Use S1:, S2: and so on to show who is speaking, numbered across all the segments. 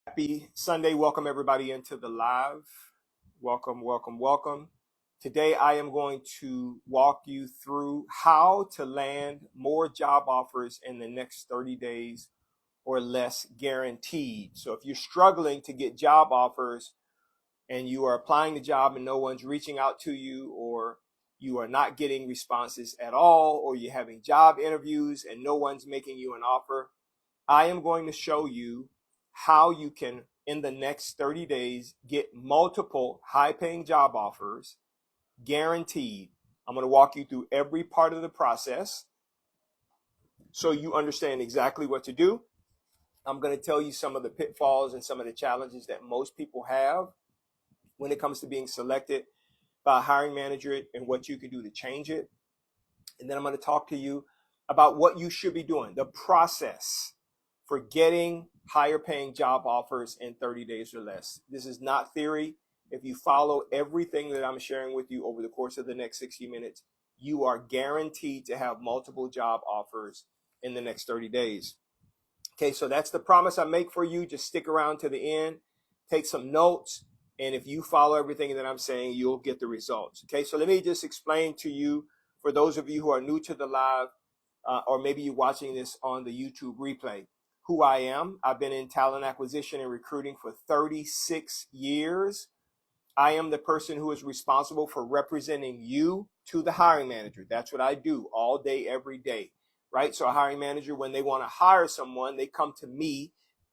S1: Happy Sunday. Welcome everybody into the live. Welcome. Today I am going to walk you through how to land more job offers in the next 30 days or less guaranteed. So if you're struggling to get job offers and you are applying the job and no one's reaching out to you, or you are not getting responses at all, or you're having job interviews and no one's making you an offer, I am going to show you how you can, in the next 30 days, get multiple high-paying job offers guaranteed. I'm going to walk you through every part of the process so you understand exactly what to do. I'm going to tell you some of the pitfalls and some of the challenges that most people have when it comes to being selected by a hiring manager and what you can do to change it. And then I'm going to talk to you about what you should be doing, the process for getting higher paying job offers in 30 days or less. This is not theory. If you follow everything that I'm sharing with you over the course of the next 60 minutes, you are guaranteed to have multiple job offers in the next 30 days. Okay, so that's the promise I make for you. Just stick around to the end, take some notes, and if you follow everything that I'm saying, you'll get the results. Okay, so let me just explain to you, for those of you who are new to the live, or maybe you're watching this on the YouTube replay, who I am. I've been in talent acquisition and recruiting for 36 years. I am the person who is responsible for representing you to the hiring manager. That's what I do all day, every day, right? So a hiring manager, when they want to hire someone, they come to me,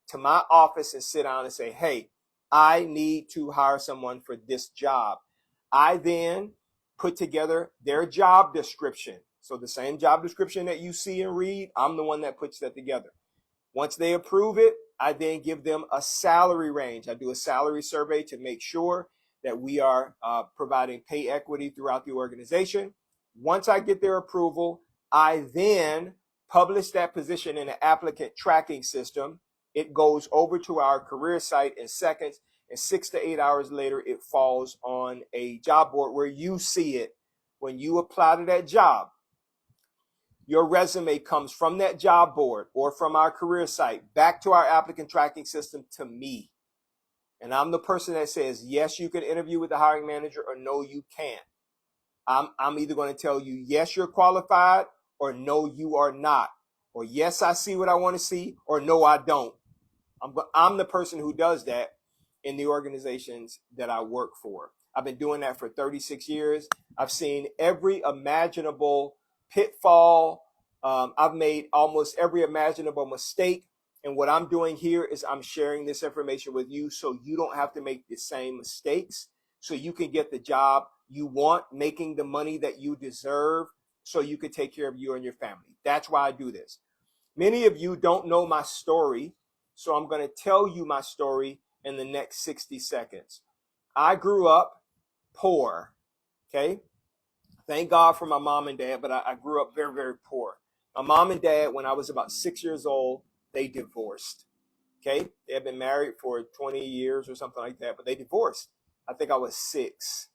S1: to my office, and sit down and say, hey, I need to hire someone for this job. I then put together their job description. So the same job description that you see and read, I'm the one that puts that together. Once they approve it, I then give them a salary range. I do a salary survey to make sure that we are providing pay equity throughout the organization. Once I get their approval, I then publish that position in an applicant tracking system. It goes over to our career site in seconds, and 6 to 8 hours later, it falls on a job board where you see it. When you apply to that job, your resume comes from that job board or from our career site back to our applicant tracking system to me. And I'm the person that says, yes, you can interview with the hiring manager, or no, you can't. I'm either going to tell you, yes, you're qualified, or no, you are not. Or yes, I see what I want to see, or no, I don't. I'm the person who does that in the organizations that I work for. I've been doing that for 36 years. I've seen every imaginable pitfall. I've made almost every imaginable mistake. And what I'm doing here is I'm sharing this information with you so you don't have to make the same mistakes, so you can get the job you want, making the money that you deserve, so you can take care of you and your family. That's why I do this. Many of you don't know my story, so I'm going to tell you my story in the next 60 seconds. I grew up poor, okay? Thank God for my mom and dad, but I grew up very, very poor. My mom and dad, when I was about 6 years old, they divorced, okay? They had been married for 20 years or something like that, but they divorced. I think I was 6.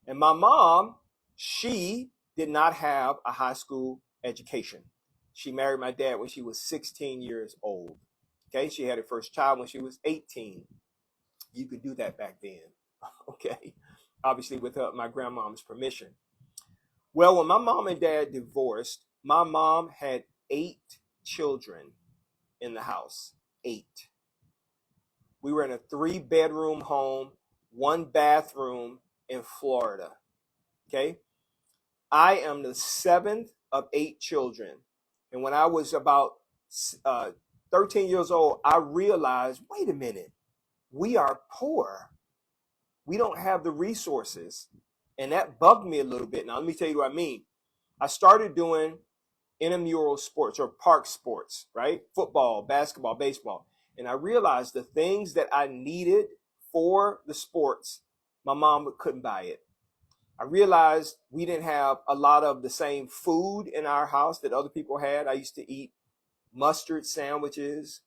S1: And my mom, she did not have a high school education. She married my dad when she was 16 years old, okay? She had her first child when she was 18. You could do that back then, okay? Obviously with my grandmom's permission. Well, when my mom and dad divorced, my mom had 8 children in the house. 8. We were in a 3-bedroom home, 1 bathroom in Florida. Okay. I am the 7th of 8 children. And when I was about 13 years old, I realized, wait a minute, we are poor. We don't have the resources. And that bugged me a little bit. Now, let me tell you what I mean. I started doing intramural sports, or park sports, right? Football, basketball, baseball. And I realized the things that I needed for the sports, my mom couldn't buy it. I realized we didn't have a lot of the same food in our house that other people had. I used to eat mustard sandwiches,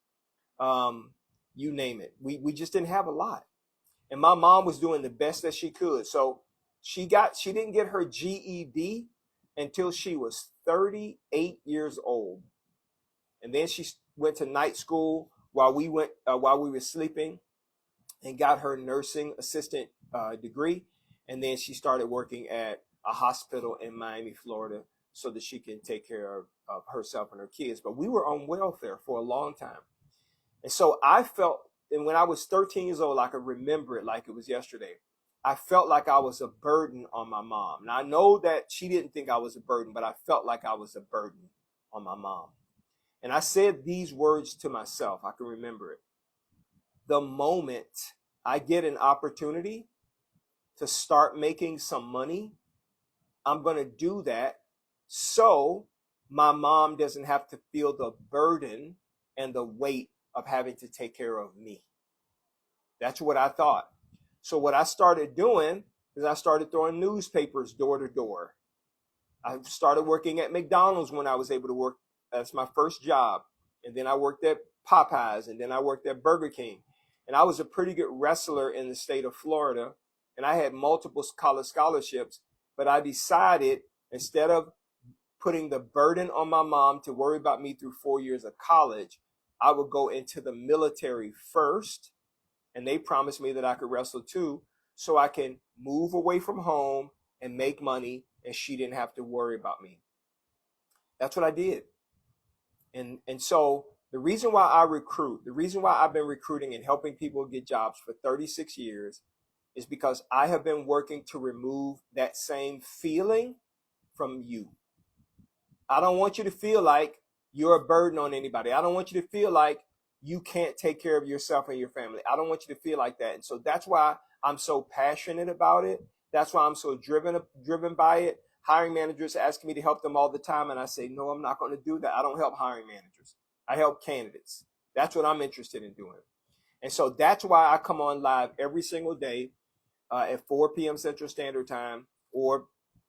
S1: you name it. We just didn't have a lot. And my mom was doing the best that she could. So she didn't get her GED until she was 38 years old. And then she went to night school while we were sleeping, and got her nursing assistant degree. And then she started working at a hospital in Miami, Florida, so that she can take care of herself and her kids. But we were on welfare for a long time. And so I felt, and when I was 13 years old, I could remember it like it was yesterday. I felt like I was a burden on my mom. Now, I know that she didn't think I was a burden, but I felt like I was a burden on my mom. And I said these words to myself. I can remember it. The moment I get an opportunity to start making some money, I'm going to do that so my mom doesn't have to feel the burden and the weight of having to take care of me. That's what I thought. So what I started doing is I started throwing newspapers door to door. I started working at McDonald's when I was able to work. That's my first job. And then I worked at Popeyes, and then I worked at Burger King. And I was a pretty good wrestler in the state of Florida, and I had multiple college scholarships. But I decided, instead of putting the burden on my mom to worry about me through 4 years of college, I would go into the military first. And they promised me that I could wrestle too, so I can move away from home and make money, and she didn't have to worry about me. That's what I did. And so the reason why I recruit, the reason why I've been recruiting and helping people get jobs for 36 years is because I have been working to remove that same feeling from you. I don't want you to feel like you're a burden on anybody. I don't want you to feel like you can't take care of yourself and your family. I don't want you to feel like that. And so that's why I'm so passionate about it. That's why I'm so driven by it. Hiring managers ask me to help them all the time. And I say, no, I'm not going to do that. I don't help hiring managers. I help candidates. That's what I'm interested in doing. And so that's why I come on live every single day at 4 p.m. Central Standard Time or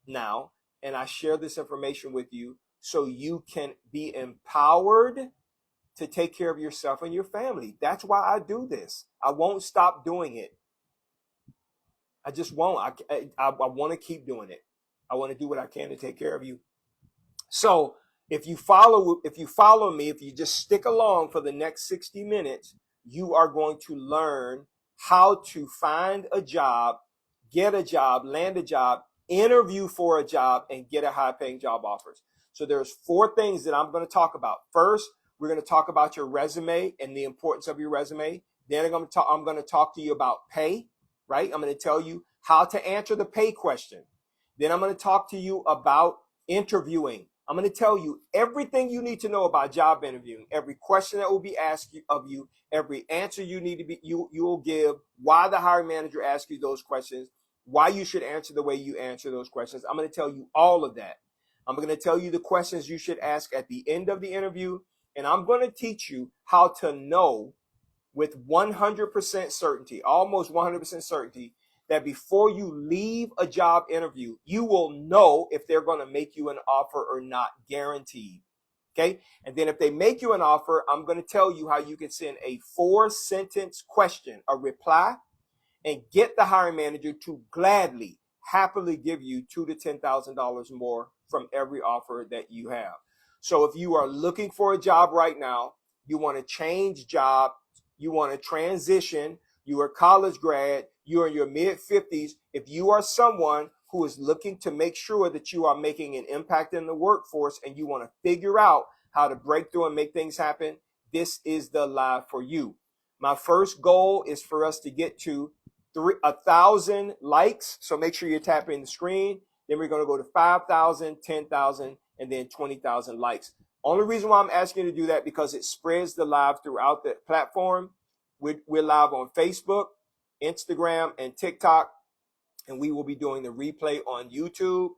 S1: now. And I share this information with you so you can be empowered to take care of yourself and your family. That's why I do this. I won't stop doing it. I just won't. I want to keep doing it. I want to do what I can to take care of you. So if you follow me, if you just stick along for the next 60 minutes, you are going to learn how to find a job, get a job, land a job, interview for a job, and get a high-paying job offers. So there's 4 things that I'm going to talk about. First, we're going to talk about your resume and the importance of your resume. Then I'm going to talk to you about pay, right? I'm going to tell you how to answer the pay question. Then I'm going to talk to you about interviewing. I'm going to tell you everything you need to know about job interviewing, every question that will be asked of you, every answer you will give, why the hiring manager asks you those questions, why you should answer the way you answer those questions. I'm going to tell you all of that. I'm going to tell you the questions you should ask at the end of the interview. And I'm going to teach you how to know with 100% certainty, almost 100% certainty, that before you leave a job interview, you will know if they're going to make you an offer or not, guaranteed. Okay. And then if they make you an offer, I'm going to tell you how you can send a 4-sentence question, a reply, and get the hiring manager to gladly, happily give you $2,000 to $10,000 more from every offer that you have. So if you are looking for a job right now, you want to change job, you want to transition, you are a college grad, you're in your mid-50s, if you are someone who is looking to make sure that you are making an impact in the workforce and you want to figure out how to break through and make things happen, this is the live for you. My first goal is for us to get to 1,000 likes. So make sure you're tapping the screen. Then we're going to go to 5,000, 10,000, and then 20,000 likes. Only reason why I'm asking you to do that because it spreads the live throughout the platform. We're live on Facebook, Instagram, and TikTok, and we will be doing the replay on YouTube.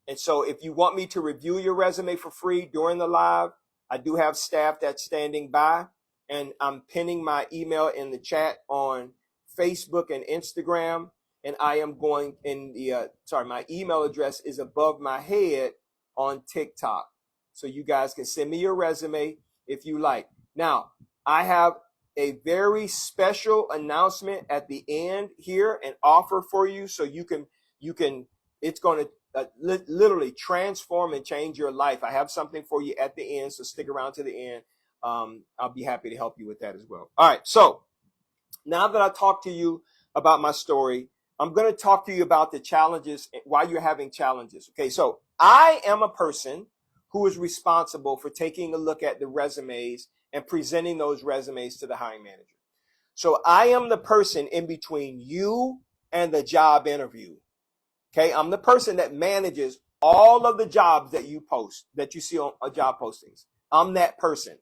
S1: And so if you want me to review your resume for free during the live, I do have staff that's standing by, and I'm pinning my email in the chat on Facebook and Instagram. And I am going in the, my email address is above my head on TikTok. So you guys can send me your resume if you like. Now, I have a very special announcement at the end here, an offer for you. So you can, it's going to literally transform and change your life. I have something for you at the end. So stick around to the end. I'll be happy to help you with that as well. All right. So now that I talked to you about my story, I'm going to talk to you about the challenges, why you're having challenges. Okay. So I am a person who is responsible for taking a look at the resumes and presenting those resumes to the hiring manager. So I am the person in between you and the job interview. Okay. I'm the person that manages all of the jobs that you post, that you see on job postings. I'm that person.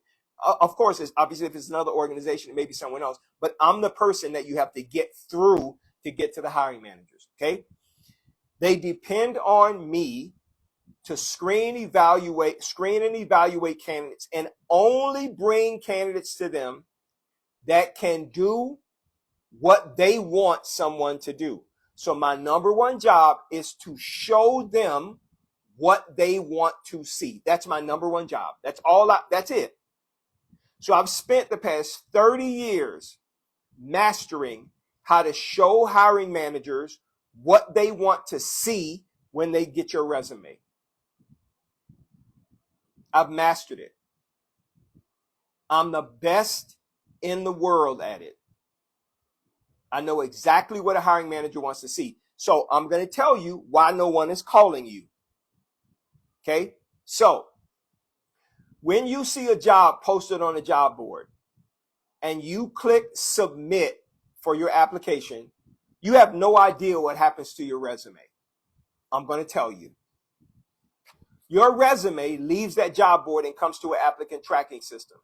S1: Of course, it's obviously if it's another organization, it may be someone else, but I'm the person that you have to get through to get to the hiring managers. Okay. They depend on me to screen and evaluate candidates and only bring candidates to them that can do what they want someone to do. So my number one job is to show them what they want to see. That's my number one job. That's it. So I've spent the past 30 years mastering how to show hiring managers what they want to see when they get your resume. I've mastered it. I'm the best in the world at it. I know exactly what a hiring manager wants to see. So I'm going to tell you why no one is calling you. Okay? So when you see a job posted on a job board and you click submit for your application, you have no idea what happens to your resume. I'm going to tell you. Your resume leaves that job board and comes to an applicant tracking system.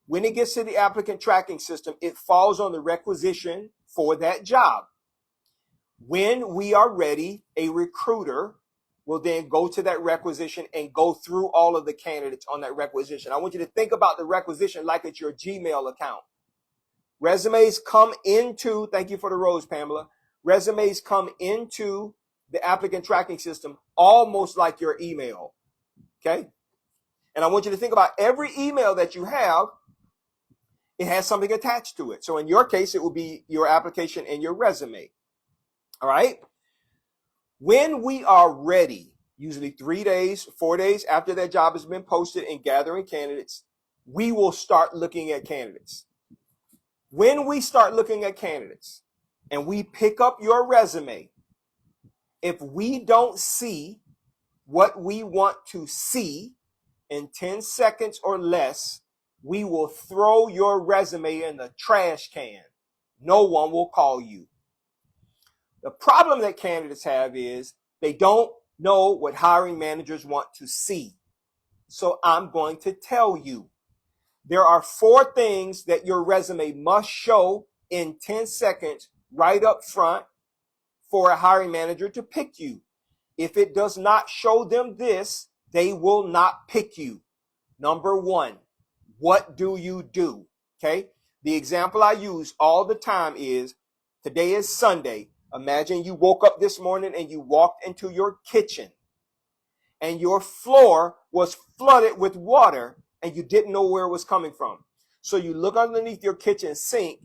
S1: When it gets to the applicant tracking system, it falls on the requisition for that job. When we are ready, a recruiter will then go to that requisition and go through all of the candidates on that requisition. I want you to think about the requisition like it's your Gmail account. Resumes come into, thank you for the rose, Pamela. Resumes come into the applicant tracking system almost like your email. Okay? And I want you to think about every email that you have, it has something attached to it. So in your case, it will be your application and your resume. All right? When we are ready, usually 3 days, 4 days after that job has been posted and gathering candidates, we will start looking at candidates. When we start looking at candidates and we pick up your resume, if we don't see what we want to see in 10 seconds or less, we will throw your resume in the trash can. No one will call you. The problem that candidates have is they don't know what hiring managers want to see. So I'm going to tell you. There are 4 things that your resume must show in 10 seconds right up front for a hiring manager to pick you. If it does not show them this, they will not pick you. Number 1, what do you do? Okay. The example I use all the time is, today is Sunday. Imagine you woke up this morning and you walked into your kitchen and your floor was flooded with water and you didn't know where it was coming from. So you look underneath your kitchen sink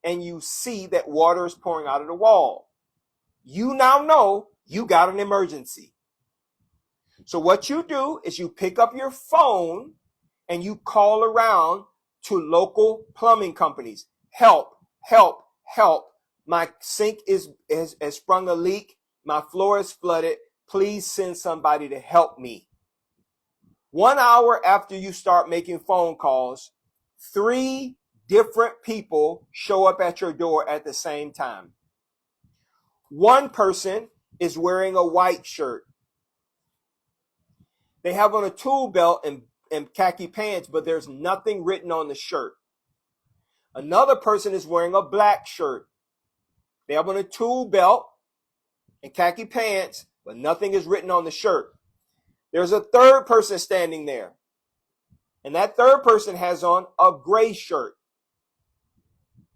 S1: and you see that water is pouring out of the wall. You now know you got an emergency. So what you do is you pick up your phone and you call around to local plumbing companies. Help, help, help. My sink has sprung a leak. My floor is flooded. Please send somebody to help me. 1 hour after you start making phone calls, 3 different people show up at your door at the same time. One person is wearing a white shirt. They have on a tool belt and khaki pants, but there's nothing written on the shirt. Another person is wearing a black shirt. They have on a tool belt and khaki pants, but nothing is written on the shirt. There's a third person standing there. And that third person has on a gray shirt,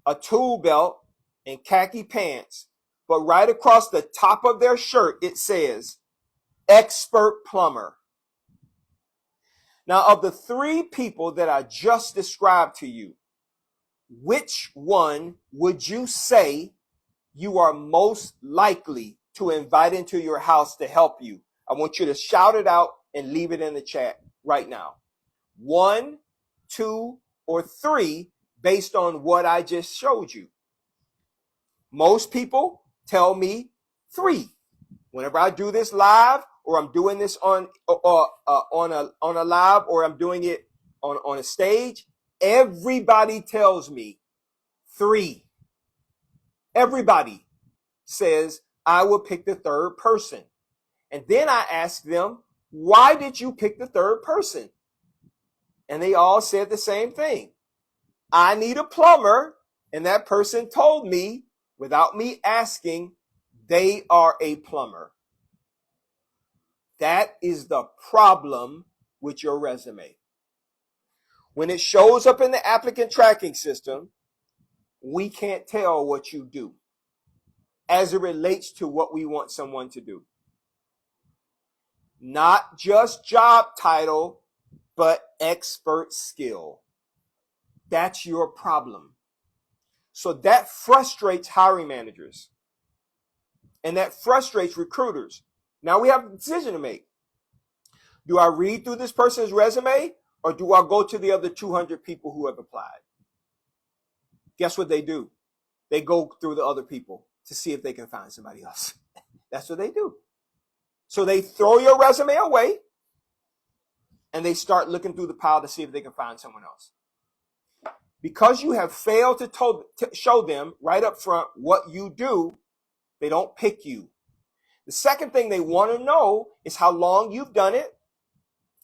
S1: a tool belt, and khaki pants. But right across the top of their shirt, it says, expert plumber. Now, of the 3 people that I just described to you, which one would you say you are most likely to invite into your house to help you? I want you to shout it out and leave it in the chat right now. 1, 2, or 3 based on what I just showed you. Most people tell me 3. Whenever I do this live, or I'm doing this on a live, or I'm doing it on a stage, everybody tells me 3. Everybody says I will pick the third person. And then I ask them, why did you pick the third person? And they all said the same thing. I need a plumber, and that person told me, without me asking, they are a plumber. That is the problem with your resume. When it shows up in the applicant tracking system, we can't tell what you do as it relates to what we want someone to do. Not just job title, but expert skill. That's your problem. So that frustrates hiring managers. And that frustrates recruiters. Now we have a decision to make. Do I read through this person's resume, or do I go to the other 200 people who have applied? Guess what they do? They go through the other people to see if they can find somebody else. That's what they do. So they throw your resume away, and they start looking through the pile to see if they can find someone else. Because you have failed to show them right up front what you do, they don't pick you. The second thing they want to know is how long you've done it,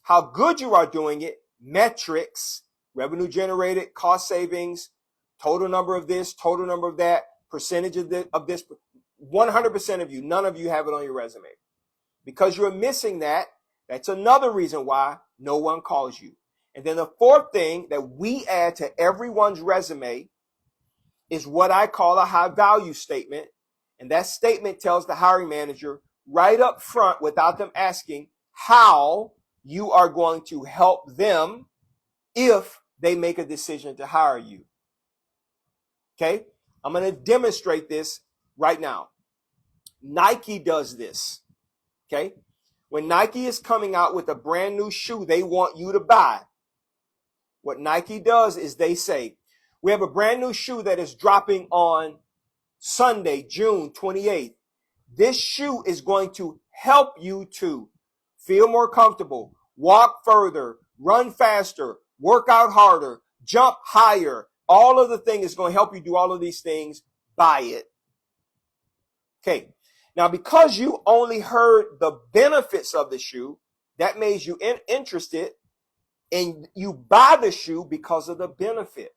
S1: how good you are doing it, metrics, revenue generated, cost savings, total number of this, total number of that, percentage of this. 100% of you, none of you have it on your resume. Because you're missing that, that's another reason why no one calls you. And then the fourth thing that we add to everyone's resume is what I call a high value statement. And that statement tells the hiring manager right up front, without them asking, how you are going to help them if they make a decision to hire you. Okay? I'm going to demonstrate this right now. Nike does this. Okay? When Nike is coming out with a brand new shoe they want you to buy, what Nike does is they say, we have a brand new shoe that is dropping on Sunday, June 28th. This shoe is going to help you to feel more comfortable, walk further, run faster, work out harder, jump higher. All of the things is going to help you do all of these things. Buy it. Okay. Now, because you only heard the benefits of the shoe, that makes you interested, and you buy the shoe because of the benefit.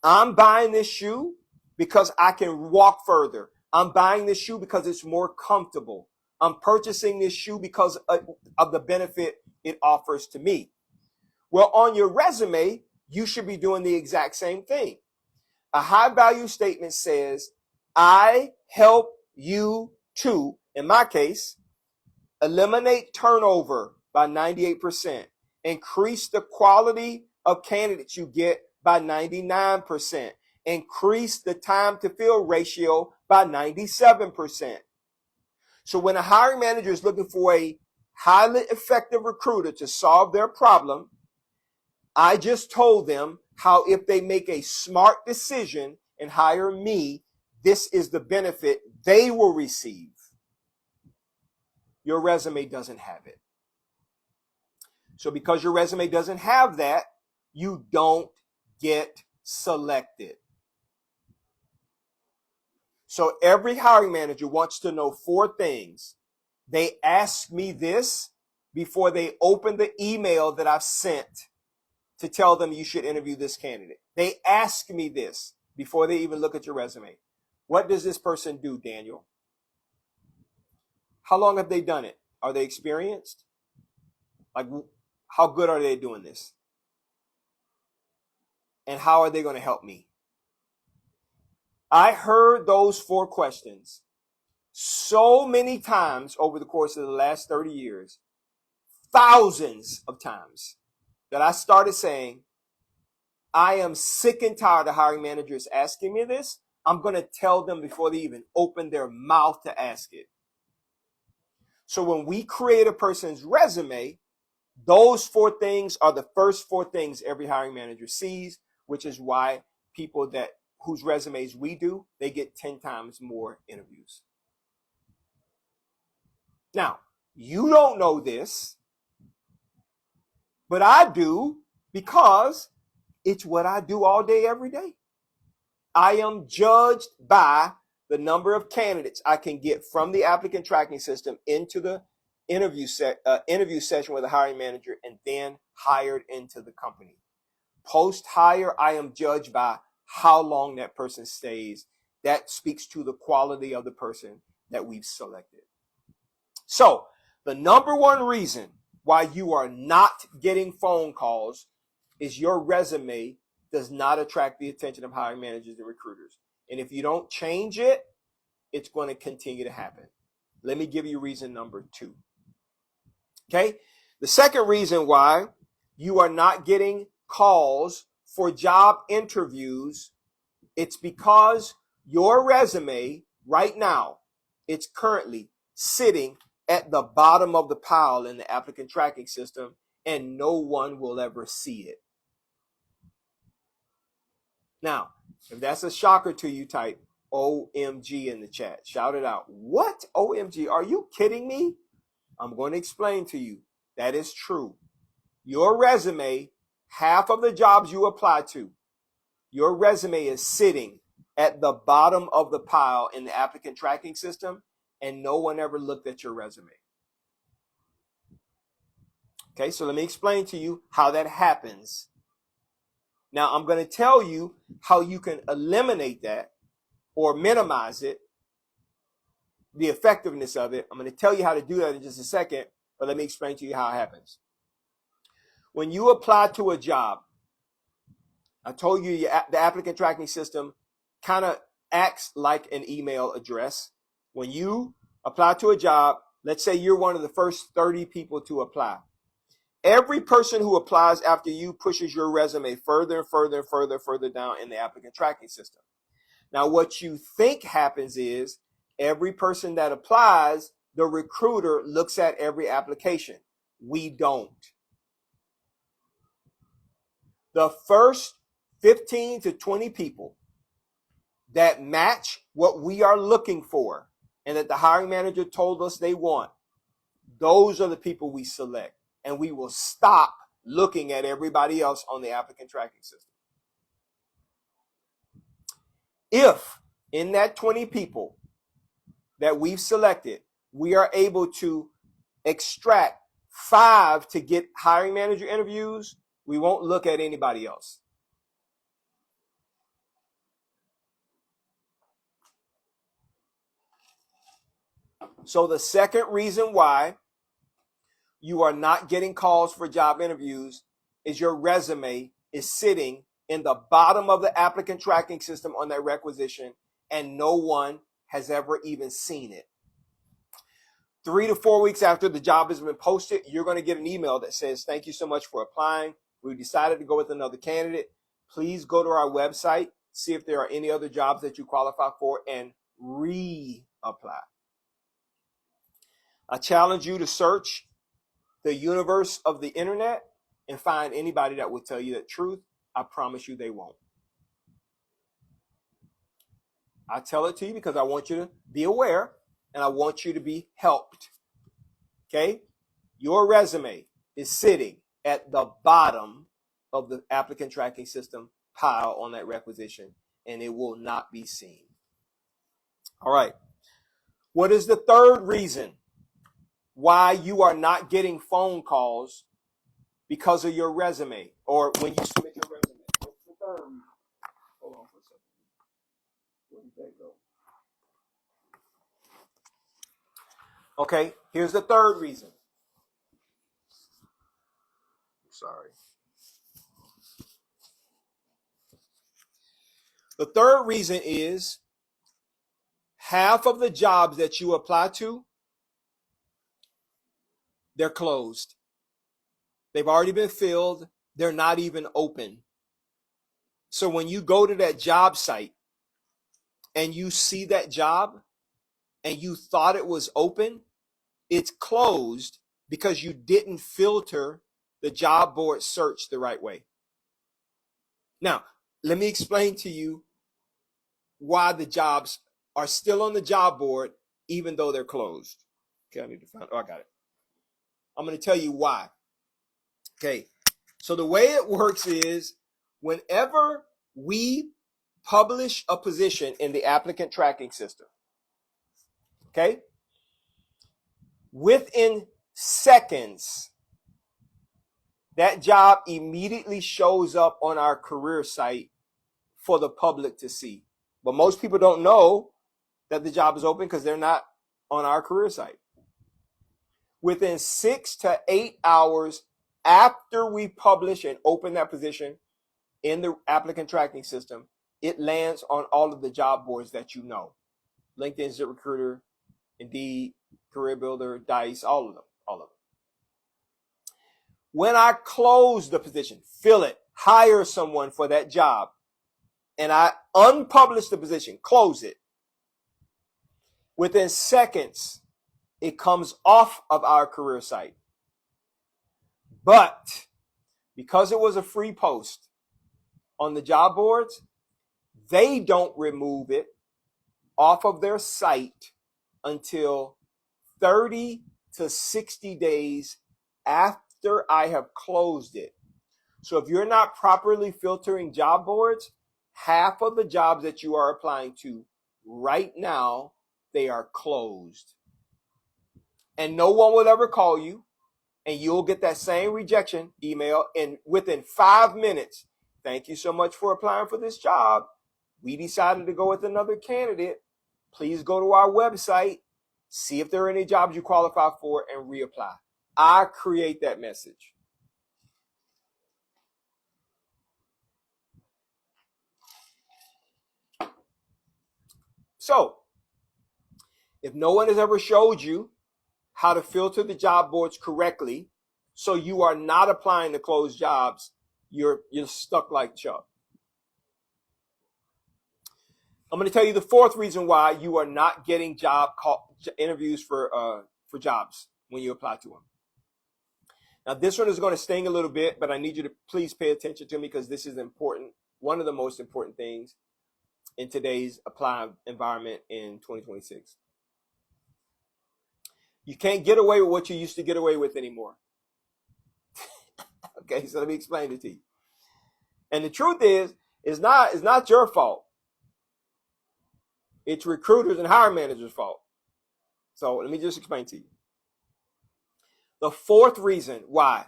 S1: I'm buying this shoe because I can walk further. I'm buying this shoe because it's more comfortable. I'm purchasing this shoe because of the benefit it offers to me. Well, on your resume, you should be doing the exact same thing. A high value statement says, I help you to, in my case, eliminate turnover by 98%, increase the quality of candidates you get by 99%, increase the time to fill ratio by 97%. So when a hiring manager is looking for a highly effective recruiter to solve their problem, I just told them how if they make a smart decision and hire me, this is the benefit they will receive. Your resume doesn't have it. So because your resume doesn't have that, you don't get selected. So every hiring manager wants to know 4 things. They ask me this before they open the email that I've sent to tell them you should interview this candidate. They ask me this before they even look at your resume. What does this person do, Daniel? How long have they done it? Are they experienced? Like, how good are they doing this? And how are they going to help me? I heard those 4 questions so many times over the course of the last 30 years, thousands of times, that I started saying, I am sick and tired of hiring managers asking me this. I'm going to tell them before they even open their mouth to ask it. So when we create a person's resume, Those 4 things are the first 4 things every hiring manager sees, which is why people that whose resumes we do, they get 10 times more interviews. Now, you don't know this, but I do, because it's what I do all day, every day. I am judged by the number of candidates I can get from the applicant tracking system into the interview session with a hiring manager, and then hired into the company. Post hire, I am judged by how long that person stays. That speaks to the quality of the person that we've selected. So the number one reason why you are not getting phone calls is your resume does not attract the attention of hiring managers and recruiters. And if you don't change it, it's going to continue to happen. Let me give you reason number 2. Okay? The second reason why you are not getting calls for job interviews, it's because your resume right now, it's currently sitting at the bottom of the pile in the applicant tracking system, and no one will ever see it. Now, if that's a shocker to you, type OMG in the chat. Shout it out. What? OMG? Are you kidding me? I'm going to explain to you. That is true. Your resume, half of the jobs you apply to, your resume is sitting at the bottom of the pile in the applicant tracking system, and no one ever looked at your resume. Okay, so let me explain to you how that happens. Now, I'm going to tell you how you can eliminate that or minimize it, the effectiveness of it. I'm going to tell you how to do that in just a second, but let me explain to you how it happens. When you apply to a job, I told you the applicant tracking system kind of acts like an email address. When you apply to a job, let's say you're one of the first 30 people to apply. Every person who applies after you pushes your resume further and further and further down in the applicant tracking system. Now, what you think happens is every person that applies, the recruiter looks at every application. We don't. The first 15 to 20 people that match what we are looking for and that the hiring manager told us they want, those are the people we select. And we will stop looking at everybody else on the applicant tracking system. If in that 20 people that we've selected, we are able to extract 5 to get hiring manager interviews, we won't look at anybody else. So the second reason why you are not getting calls for job interviews is your resume is sitting in the bottom of the applicant tracking system on that requisition, and no one has ever even seen it. 3 to 4 weeks after the job has been posted, you're going to get an email that says, thank you so much for applying. We decided to go with another candidate. Please go to our website, see if there are any other jobs that you qualify for, and reapply. I challenge you to search the universe of the internet and find anybody that will tell you the truth. I promise you they won't. I tell it to you because I want you to be aware and I want you to be helped. Okay? Your resume is sitting at the bottom of the applicant tracking system pile on that requisition, and it will not be seen. All right. What is the third reason why you are not getting phone calls because of your resume or when you submit your resume? What's the third reason? Hold on for a second. Where did that go? Okay, here's the third reason. Sorry. The third reason is half of the jobs that you apply to, they're closed. They've already been filled. They're not even open. So when you go to that job site and you see that job and you thought it was open, it's closed because you didn't filter the job board search the right way. Now, let me explain to you why the jobs are still on the job board even though they're closed. Okay, I need to find, I got it. I'm going to tell you why. Okay, so the way it works is whenever we publish a position in the applicant tracking system, okay, within seconds, that job immediately shows up on our career site for the public to see. But most people don't know that the job is open because they're not on our career site. Within 6 to 8 hours after we publish and open that position in the applicant tracking system, it lands on all of the job boards that you know. LinkedIn, ZipRecruiter, Indeed, Career Builder, Dice, all of them. When I close the position, fill it, hire someone for that job, and I unpublish the position, close it, within seconds, it comes off of our career site. But because it was a free post on the job boards, they don't remove it off of their site until 30 to 60 days after I have closed it. So if you're not properly filtering job boards, half of the jobs that you are applying to right now, they are closed. And no one will ever call you, and you'll get that same rejection email, and within 5 minutes, thank you so much for applying for this job. We decided to go with another candidate. Please go to our website, see if there are any jobs you qualify for, and reapply. I create that message. So, if no one has ever showed you how to filter the job boards correctly, so you are not applying to closed jobs, you're stuck like Chuck. I'm going to tell you the fourth reason why you are not getting job interviews for jobs when you apply to them. Now, this one is going to sting a little bit, but I need you to please pay attention to me because this is important. One of the most important things in today's applied environment in 2026. You can't get away with what you used to get away with anymore. Okay, so let me explain it to you. And the truth is, it's not your fault. It's recruiters and hiring managers' fault. So let me just explain to you. The fourth reason why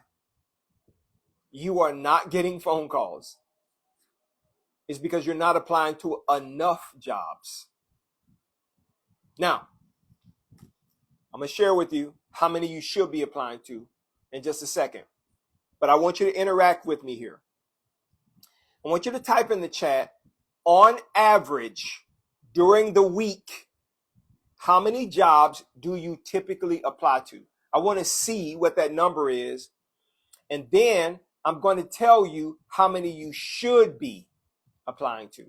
S1: you are not getting phone calls is because you're not applying to enough jobs. Now, I'm going to share with you how many you should be applying to in just a second. But I want you to interact with me here. I want you to type in the chat, on average, during the week, how many jobs do you typically apply to? I want to see what that number is. And then I'm going to tell you how many you should be applying to.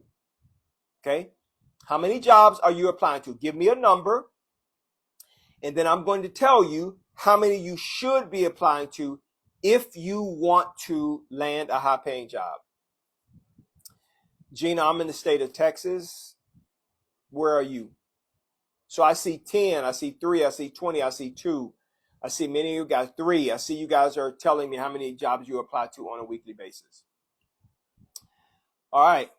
S1: Okay? How many jobs are you applying to? Give me a number. And then I'm going to tell you how many you should be applying to if you want to land a high-paying job. Gina, I'm in the state of Texas. Where are you? So I see 10, I see 3, I see 20, I see 2. I see many of you guys 3. I see you guys are telling me how many jobs you apply to on a weekly basis. All right.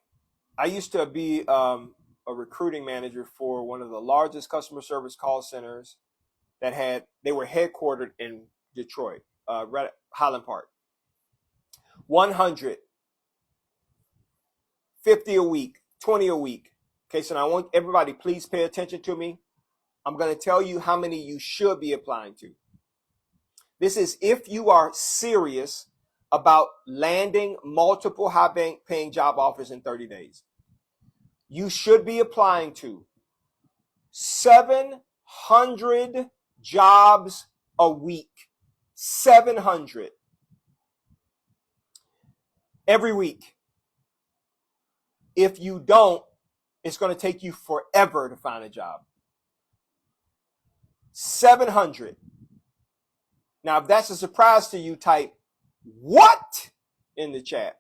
S1: I used to be a recruiting manager for one of the largest customer service call centers they were headquartered in Detroit, Highland Park. 100, 50 a week, 20 a week. Okay, so now I want everybody, please pay attention to me. I'm going to tell you how many you should be applying to. This is if you are serious about landing multiple high-paying job offers in 30 days. You should be applying to 700 jobs a week. 700. Every week. If you don't, it's going to take you forever to find a job. 700. Now, if that's a surprise to you, type What? In the chat.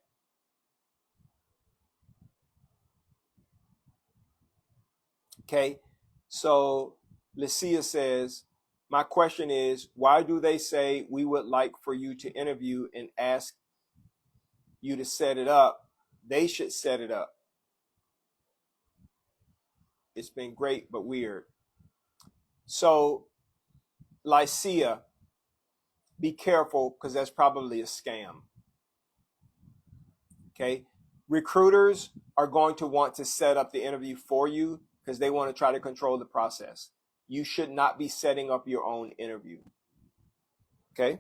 S1: Okay. So Lucia says, my question is, why do they say we would like for you to interview and ask you to set it up? They should set it up. It's been great, but weird. So Lycia, be careful, because that's probably a scam. Okay. Recruiters are going to want to set up the interview for you because they want to try to control the process. You should not be setting up your own interview. Okay.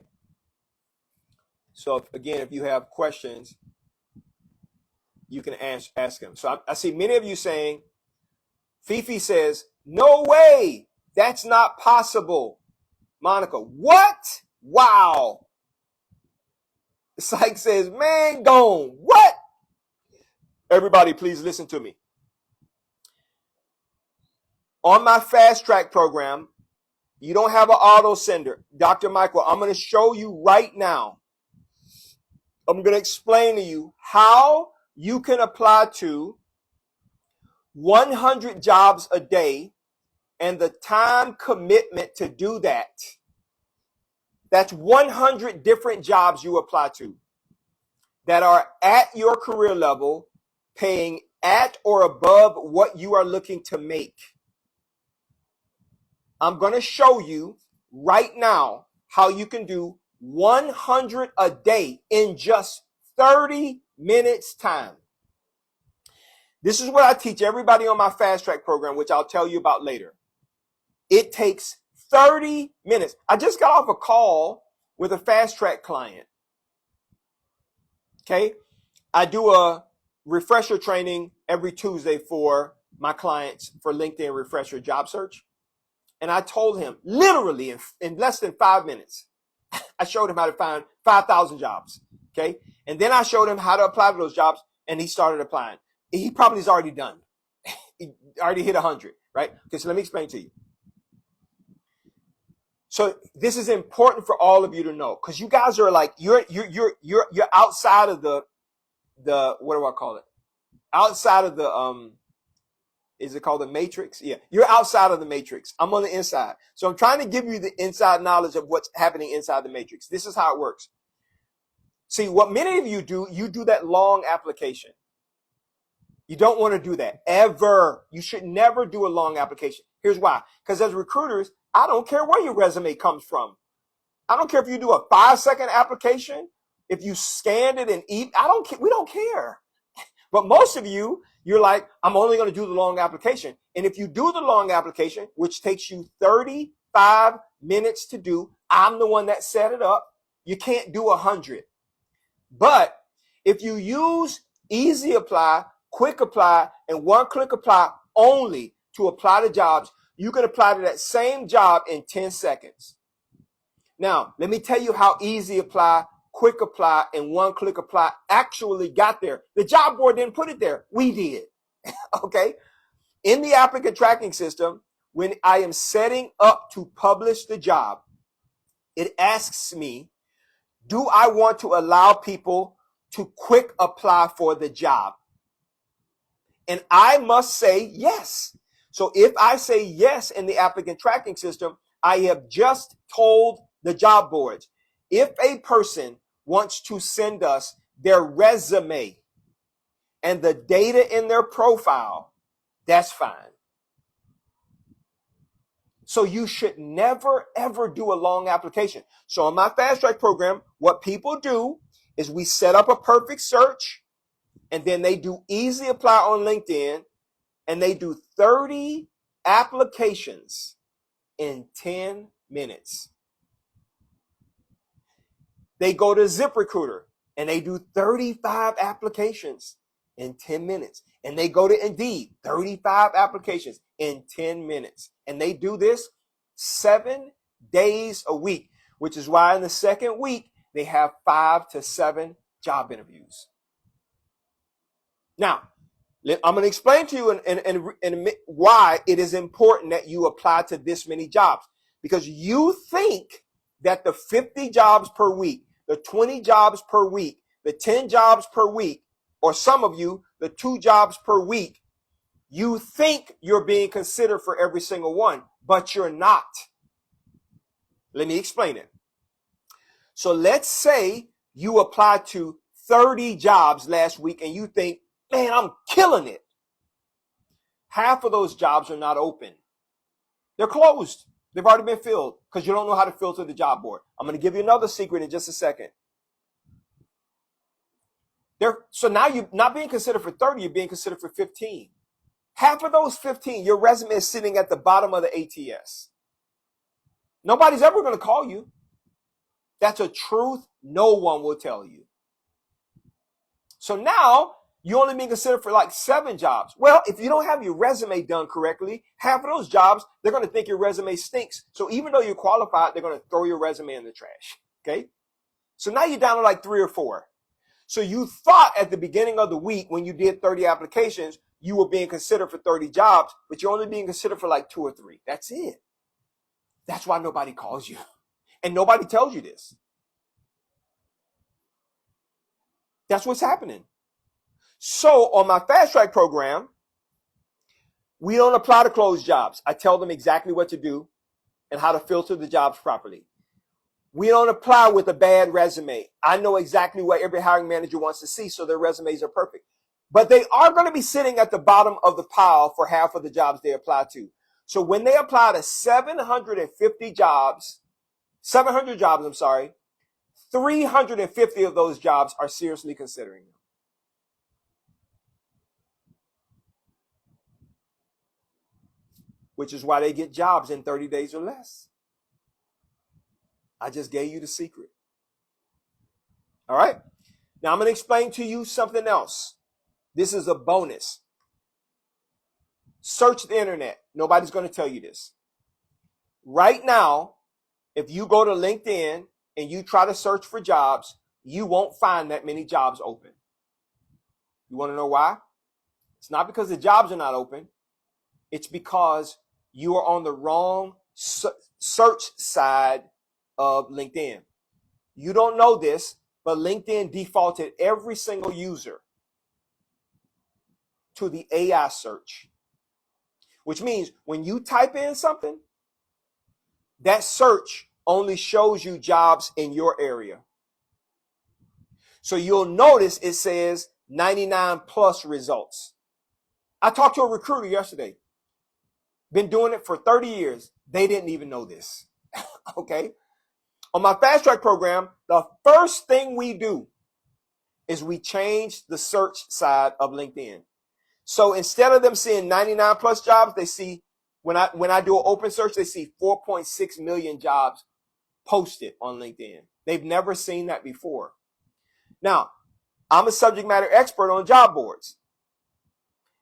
S1: So if you have questions, you can ask them. So I see many of you saying, Fifi says, no way, that's not possible. Monica, what? Wow. Psych says, man, gone. What? Everybody, please listen to me. On my fast track program, you don't have an auto sender. Dr. Michael, I'm going to show you right now. I'm going to explain to you how you can apply to 100 jobs a day and the time commitment to do that. That's 100 different jobs you apply to that are at your career level, paying at or above what you are looking to make. I'm going to show you right now how you can do 100 a day in just 30 minutes time. This is what I teach everybody on my fast track program, which I'll tell you about later. It takes 30 minutes. I just got off a call with a fast track client. Okay. I do a refresher training every Tuesday for my clients for LinkedIn refresher job search. And I told him literally in less than 5 minutes, I showed him how to find 5,000 jobs. Okay. And then I showed him how to apply to those jobs, and he started applying. He probably is already done. He already hit 100, right? Okay. So let me explain to you. So this is important for all of you to know, because you guys are like, you're outside of the, what do I call it? Outside of the, is it called the matrix? Yeah. You're outside of the matrix. I'm on the inside. So I'm trying to give you the inside knowledge of what's happening inside the matrix. This is how it works. See, what many of you do that long application. You don't want to do that ever. You should never do a long application. Here's why. Because as recruiters, I don't care where your resume comes from. I don't care if you do a 5-second application, if you scanned it and I don't care. We don't care. But most of you, you're like, I'm only going to do the long application. And if you do the long application, which takes you 35 minutes to do, I'm the one that set it up. You can't do 100. But if you use easy apply, quick apply, and one-click apply only to apply to jobs, you can apply to that same job in 10 seconds. Now, let me tell you how easy apply, quick apply, and one-click apply actually got there. The job board didn't put it there. We did. Okay? In the applicant tracking system, when I am setting up to publish the job, it asks me, do I want to allow people to quick apply for the job? And I must say yes. So if I say yes in the applicant tracking system, I have just told the job boards, if a person wants to send us their resume and the data in their profile, that's fine. So you should never, ever do a long application. So on my fast track program, what people do is we set up a perfect search, and then they do easy apply on LinkedIn, and they do 30 applications in 10 minutes. They go to ZipRecruiter and they do 35 applications in 10 minutes. And they go to Indeed, 35 applications in 10 minutes. And they do this 7 days a week, which is why in the second week, they have 5 to 7 job interviews. Now, I'm going to explain to you and why it is important that you apply to this many jobs. Because you think that the 50 jobs per week, the 20 jobs per week, the 10 jobs per week, or some of you, the 2 jobs per week, you think you're being considered for every single one, but you're not. Let me explain it. So let's say you applied to 30 jobs last week and you think, man, I'm killing it. Half of those jobs are not open. They're closed. They've already been filled because you don't know how to filter the job board. I'm going to give you another secret in just a second. So now you're not being considered for 30, you're being considered for 15. Half of those 15, your resume is sitting at the bottom of the ATS. Nobody's ever going to call you. That's a truth no one will tell you. So now you're only being considered for like 7 jobs. Well, if you don't have your resume done correctly, half of those jobs, they're going to think your resume stinks. So even though you're qualified, they're going to throw your resume in the trash. Okay? So now you're down to like 3 or 4. So you thought at the beginning of the week when you did 30 applications, you were being considered for 30 jobs, but you're only being considered for like 2 or 3. That's it. That's why nobody calls you. And nobody tells you this. That's what's happening. So on my fast track program, we don't apply to closed jobs. I tell them exactly what to do and how to filter the jobs properly. We don't apply with a bad resume. I know exactly what every hiring manager wants to see, so their resumes are perfect. But they are going to be sitting at the bottom of the pile for half of the jobs they apply to. So when they apply to 700 jobs, 350 of those jobs are seriously considering them. Which is why they get jobs in 30 days or less. I just gave you the secret. All right. Now I'm going to explain to you something else. This is a bonus. Search the internet. Nobody's going to tell you this. Right now, if you go to LinkedIn and you try to search for jobs, you won't find that many jobs open. You want to know why? It's not because the jobs are not open. It's because you are on the wrong search side of LinkedIn. You don't know this, but LinkedIn defaulted every single user to the AI search, which means when you type in something, that search only shows you jobs in your area. So you'll notice it says 99 plus results. I talked to a recruiter yesterday. Been doing it for 30 years. They didn't even know this. Okay. On my fast track program, the first thing we do is we change the search side of LinkedIn. So instead of them seeing 99 plus jobs, they see, when I do an open search, they see 4.6 million jobs posted on LinkedIn. They've never seen that before. Now, I'm a subject matter expert on job boards.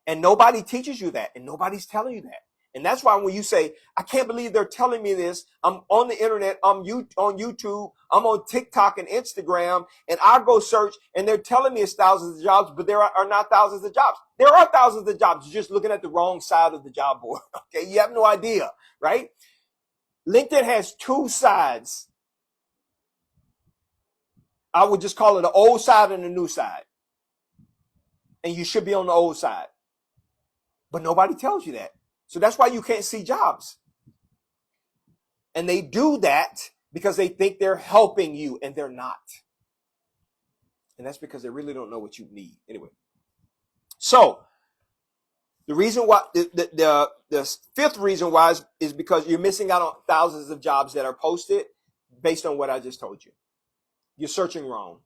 S1: And nobody teaches you that, and nobody's telling you that. And that's why when you say, I can't believe they're telling me this, I'm on the internet, I'm on YouTube, I'm on TikTok and Instagram, and I go search, and they're telling me it's thousands of jobs, but there are not thousands of jobs. There are thousands of jobs. You're just looking at the wrong side of the job board. Okay, you have no idea, right? LinkedIn has 2 sides. I would just call it the old side and the new side. And you should be on the old side. But nobody tells you that. So that's why you can't see jobs. And they do that because they think they're helping you, and they're not. And that's because they really don't know what you need. Anyway. So the reason why, the 5th reason why is because you're missing out on thousands of jobs that are posted based on what I just told you. You're searching wrong.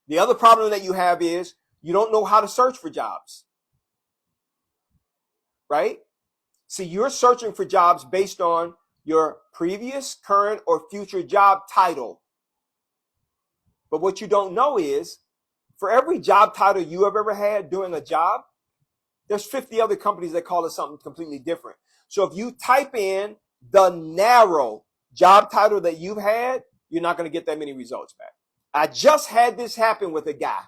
S1: The other problem that you have is you don't know how to search for jobs. Right? See, you're searching for jobs based on your previous, current, or future job title. But what you don't know is, for every job title you have ever had doing a job, there's 50 other companies that call it something completely different. So if you type in the narrow job title that you've had, you're not going to get that many results back. I just had this happen with a guy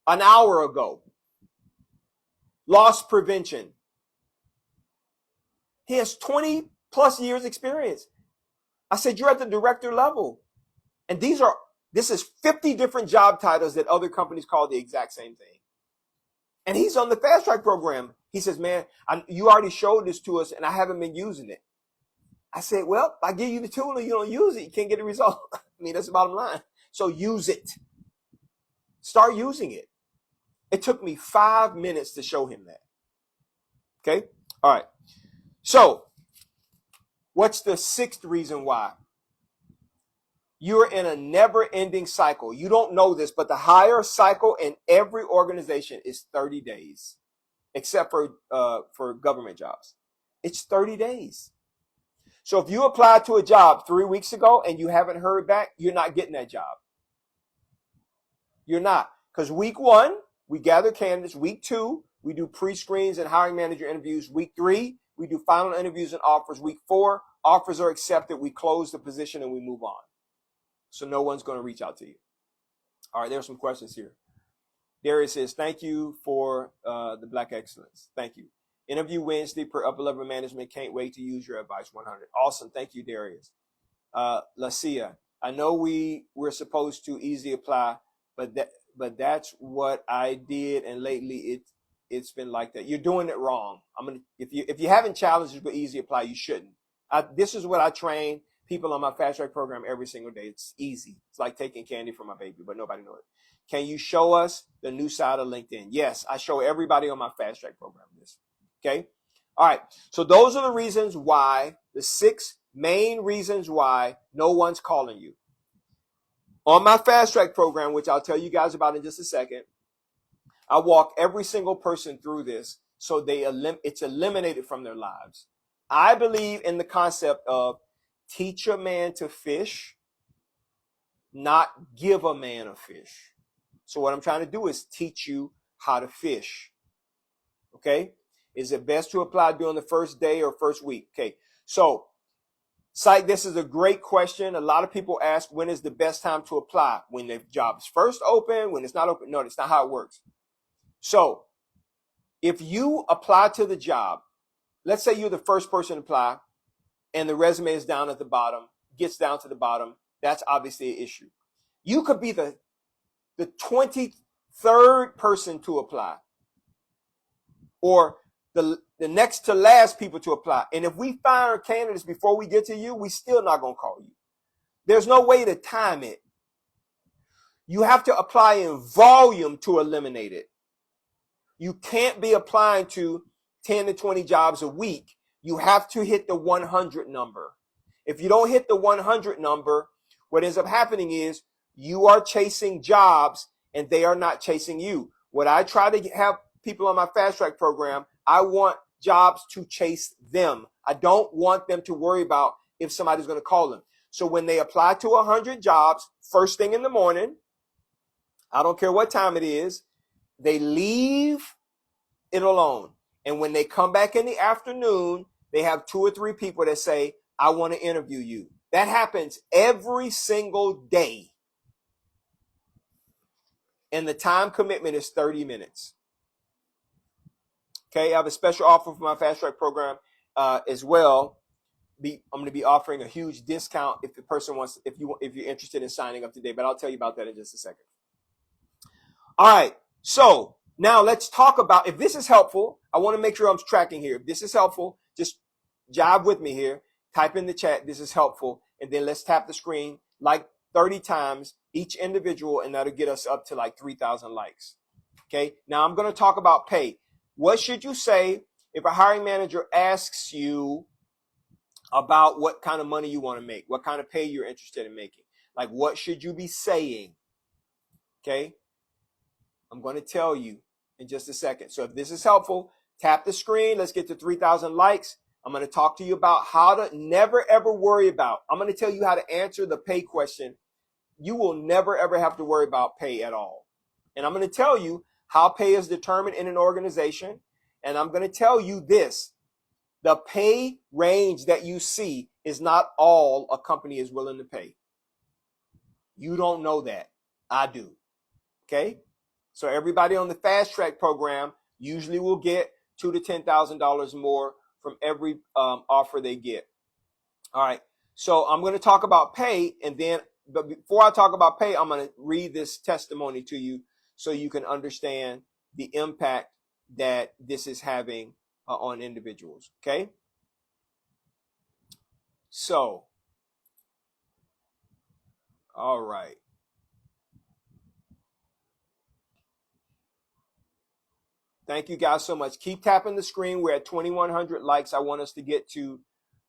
S1: an hour ago. Loss prevention. He has 20 plus years experience. I said, you're at the director level. And this is 50 different job titles that other companies call the exact same thing. And he's on the fast track program. He says, man, you already showed this to us and I haven't been using it. I said, well, I give you the tool and you don't use it, you can't get a result. I mean, that's the bottom line. So use it. Start using it. It took me 5 minutes to show him that. Okay? All right. So, what's the sixth reason why? You're in a never-ending cycle. You don't know this, but the hire cycle in every organization is 30 days, except for government jobs. It's 30 days. So if you applied to a job 3 weeks ago and you haven't heard back, you're not getting that job. You're not. Because week 1, we gather candidates. Week 2, we do pre-screens and hiring manager interviews. Week 3, we do final interviews and offers. Week 4, offers are accepted. We close the position and we move on. So no one's going to reach out to you. All right, there's some questions here. Darius says, thank you for the Black Excellence. Thank you. Interview Wednesday per upper level management. Can't wait to use your advice. 100. Awesome. Thank you, Darius. Lacia, I know we're supposed to easy apply, but that's what I did, and lately it's been like that. You're doing it wrong. If you haven't challenged with easy apply, you shouldn't. This is what I train people on my fast track program every single day. It's easy. It's like taking candy from my baby, but nobody knows it. Can you show us the new side of LinkedIn? Yes, I show everybody on my fast track program this. Okay. All right. So those are the reasons why, the 6 main reasons why no one's calling you. On my fast track program, which I'll tell you guys about in just a second, I walk every single person through this so it's eliminated from their lives. I believe in the concept of teach a man to fish, not give a man a fish. So what I'm trying to do is teach you how to fish. Okay? Is it best to apply during the first day or first week? Okay. So, Psych, this is a great question. A lot of people ask, when is the best time to apply? When the job is first open, when it's not open? No, that's not how it works. So, if you apply to the job, let's say you're the first person to apply and the resume is down at the bottom, gets down to the bottom, that's obviously an issue. You could be the 23rd person to apply, or the next to last people to apply. And if we find our candidates before we get to you, we still not going to call you. There's no way to time it. You have to apply in volume to eliminate it. You can't be applying to 10 to 20 jobs a week. You have to hit the 100 number. If you don't hit the 100 number, what ends up happening is you are chasing jobs and they are not chasing you. What I try to have people on my fast track program, I want jobs to chase them. I don't want them to worry about if somebody's going to call them. So when they apply to 100 jobs, first thing in the morning, I don't care what time it is, they leave it alone. And when they come back in the afternoon, they have 2 or 3 people that say, I want to interview you. That happens every single day. And the time commitment is 30 minutes. Okay, I have a special offer for my fast track program as well. I'm going to be offering a huge discount if the person wants, if you're interested in signing up today. But I'll tell you about that in just a second. All right, so now let's talk about, if this is helpful, I want to make sure I'm tracking here. If this is helpful, just jive with me here. Type in the chat, this is helpful, and then let's tap the screen like 30 times each individual, and that'll get us up to like 3,000 likes. Okay, now I'm going to talk about pay. What should you say if a hiring manager asks you about what kind of money you want to make, what kind of pay you're interested in making? Like, what should you be saying? Okay, I'm going to tell you in just a second. So if this is helpful, tap the screen. Let's get to 3,000 likes. I'm going to talk to you about how to never, ever worry about. I'm going to tell you how to answer the pay question. You will never, ever have to worry about pay at all. And I'm going to tell you how pay is determined in an organization. And I'm going to tell you this. The pay range that you see is not all a company is willing to pay. You don't know that. I do. Okay? So everybody on the fast track program usually will get $2,000 to $10,000 more from every offer they get. All right. So I'm going to talk about pay, and then but before I talk about pay, I'm going to read this testimony to you so you can understand the impact that this is having on individuals. Okay. So, all right. Thank you guys so much. Keep tapping the screen. We're at 2,100 likes. I want us to get to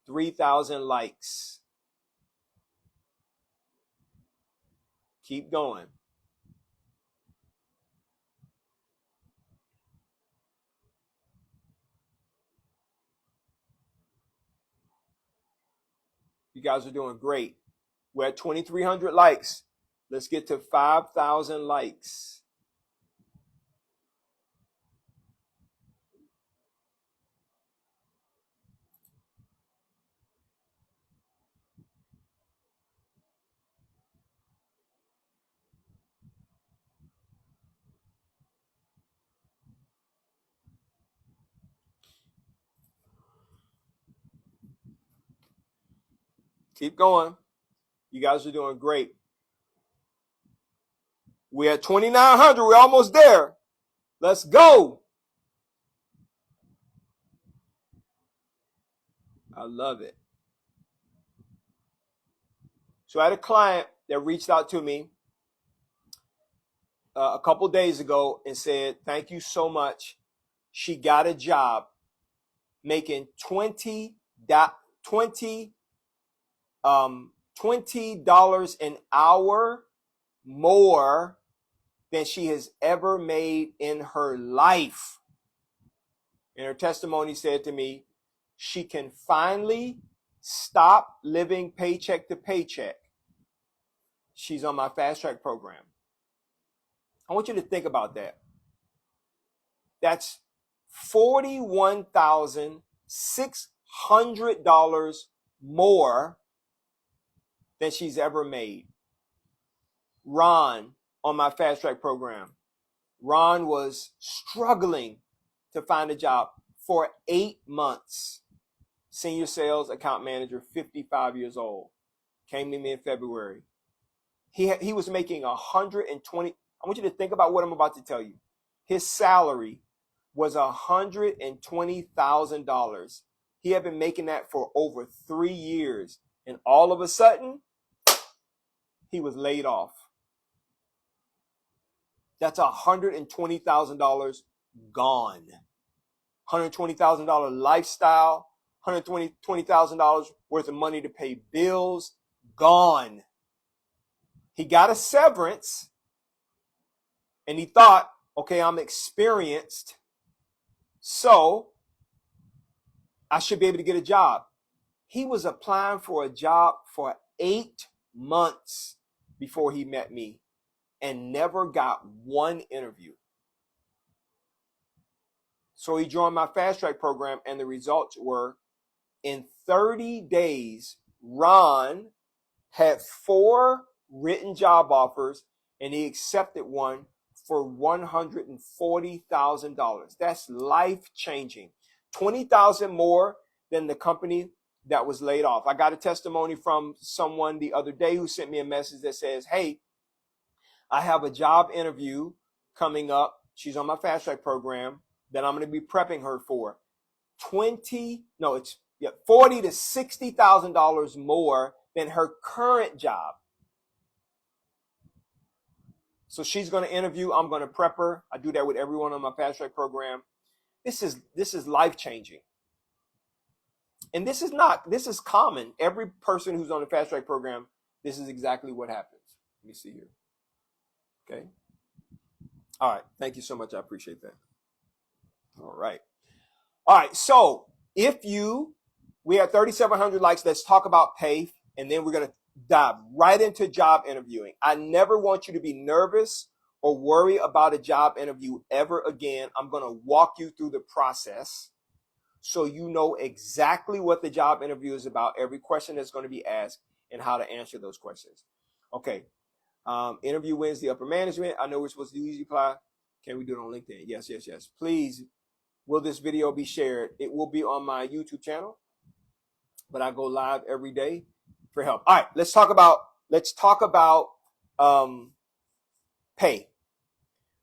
S1: 3,000 likes. Keep going. You guys are doing great. We're at 2,300 likes. Let's get to 5,000 likes. Keep going. You guys are doing great. We're at 2,900. We're almost there. Let's go. I love it. So I had a client that reached out to me a couple days ago and said, thank you so much. She got a job making $20 an hour more than she has ever made in her life. And her testimony said to me, she can finally stop living paycheck to paycheck. She's on my fast track program. I want you to think about that. That's $41,600 more than she's ever made. Ron on my fast track program. Ron was struggling to find a job for 8 months. Senior sales account manager, 55 years old. Came to me in February. He was making 120. I want you to think about what I'm about to tell you. His salary was $120,000. He had been making that for over 3 years. And all of a sudden, he was laid off. That's $120,000 gone. $120,000 lifestyle, $120,000 worth of money to pay bills, gone. He got a severance and he thought, okay, I'm experienced, so I should be able to get a job. He was applying for a job for 8 months before he met me and never got one interview. So he joined my fast track program, and the results were in 30 days, Ron had 4 written job offers and he accepted one for $140,000. That's life-changing. $20,000 more than the company that was laid off. I got a testimony from someone the other day who sent me a message that says, hey, I have a job interview coming up. She's on my fast track program that I'm going to be prepping her for. $40,000 to $60,000 more than her current job. So she's going to interview. I'm going to prep her. I do that with everyone on my fast track program. This is life changing. And this is common. Every person who's on the fast track program, this is exactly what happens. Let me see here. Okay. All right. Thank you so much. I appreciate that. All right. All right. So we have 3,700 likes. Let's talk about pay. And then we're going to dive right into job interviewing. I never want you to be nervous or worry about a job interview ever again. I'm going to walk you through the process so you know exactly what the job interview is about, every question that's going to be asked, and how to answer those questions. Okay. Interview wins the upper management. I know we're supposed to do easy apply. Can we do it on LinkedIn? Yes. Please, will this video be shared? It will be on my YouTube channel, but I go live every day for help. All right, let's talk about let's talk about pay.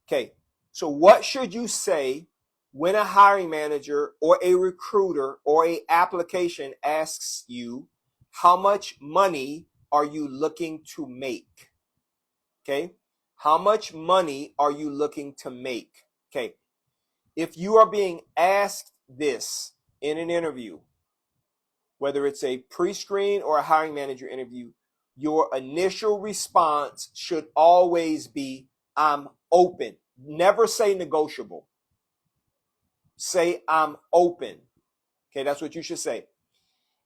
S1: Okay, so what should you say when a hiring manager or a recruiter or a application asks you, how much money are you looking to make? Okay, how much money are you looking to make? Okay, if you are being asked this in an interview, whether it's a pre-screen or a hiring manager interview, your initial response should always be, I'm open. Never say negotiable. Say, I'm open. Okay, that's what you should say.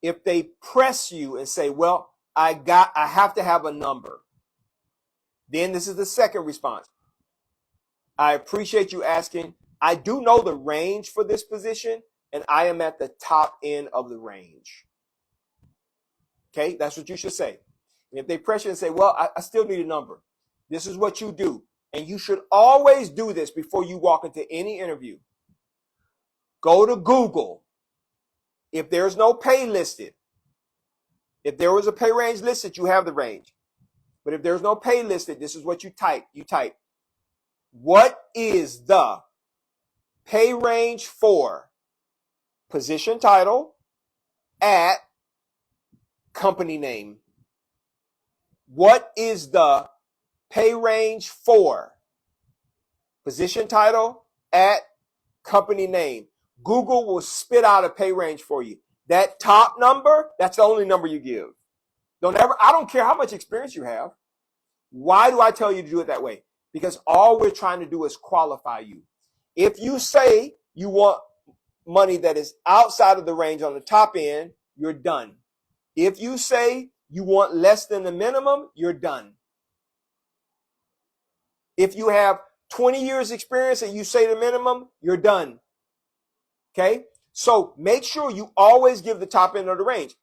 S1: If they press you and say, well, I have to have a number, then this is the second response. I appreciate you asking. I do know the range for this position, and I am at the top end of the range. Okay, that's what you should say. And if they press you and say, well, I still need a number, this is what you do. And you should always do this before you walk into any interview. Go to Google. If there's no pay listed, if there was a pay range listed, you have the range. But if there's no pay listed, this is what you type. You type, what is the pay range for position title at company name? What is the pay range for position title at company name? Google will spit out a pay range for you. That top number, that's the only number you give. I don't care how much experience you have. Why do I tell you to do it that way? Because all we're trying to do is qualify you. If you say you want money that is outside of the range on the top end, you're done. If you say you want less than the minimum, you're done. If you have 20 years experience and you say the minimum, you're done. Okay? So make sure you always give the top end of the range.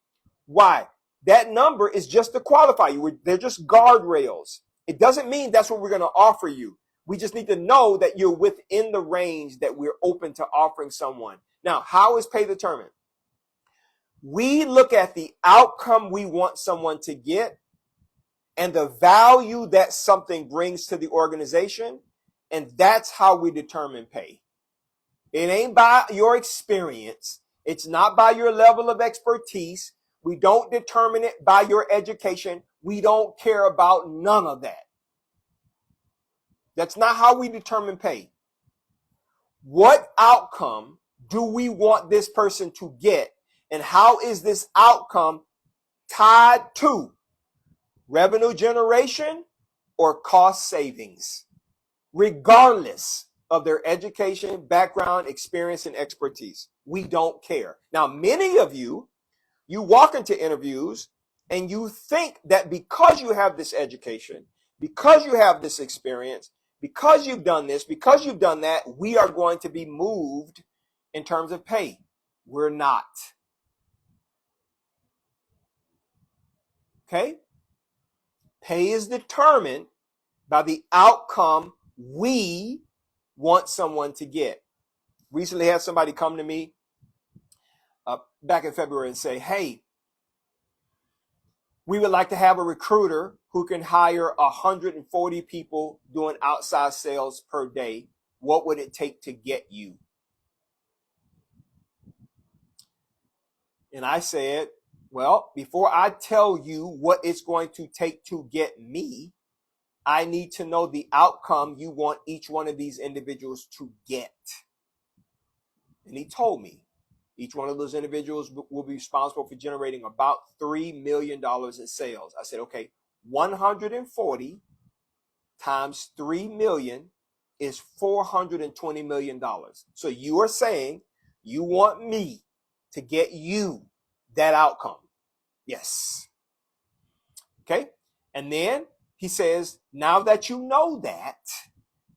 S1: Why? That number is just to qualify you. They're just guardrails. It doesn't mean that's what we're going to offer you. We just need to know that you're within the range that we're open to offering someone. Now, how is pay determined? We look at the outcome we want someone to get and the value that something brings to the organization, and that's how we determine pay. It ain't by your experience. It's not by your level of expertise. We don't determine it by your education. We don't care about none of that. That's not how we determine pay. What outcome do we want this person to get? And how is this outcome tied to revenue generation or cost savings? Regardless of their education, background, experience, and expertise. We don't care. Now, many of you walk into interviews and you think that because you have this education, because you have this experience, because you've done this, because you've done that, we are going to be moved in terms of pay. We're not. Okay? Pay is determined by the outcome we want someone to get. Recently had somebody come to me back in February and say, hey, we would like to have a recruiter who can hire 140 people doing outside sales per day. What would it take to get you? And I said, well, before I tell you what it's going to take to get me, I need to know the outcome you want each one of these individuals to get. And he told me each one of those individuals will be responsible for generating about $3 million in sales. I said, okay, 140 times 3 million is $420 million. So you are saying you want me to get you that outcome. Yes. Okay. And then he says, now that you know that,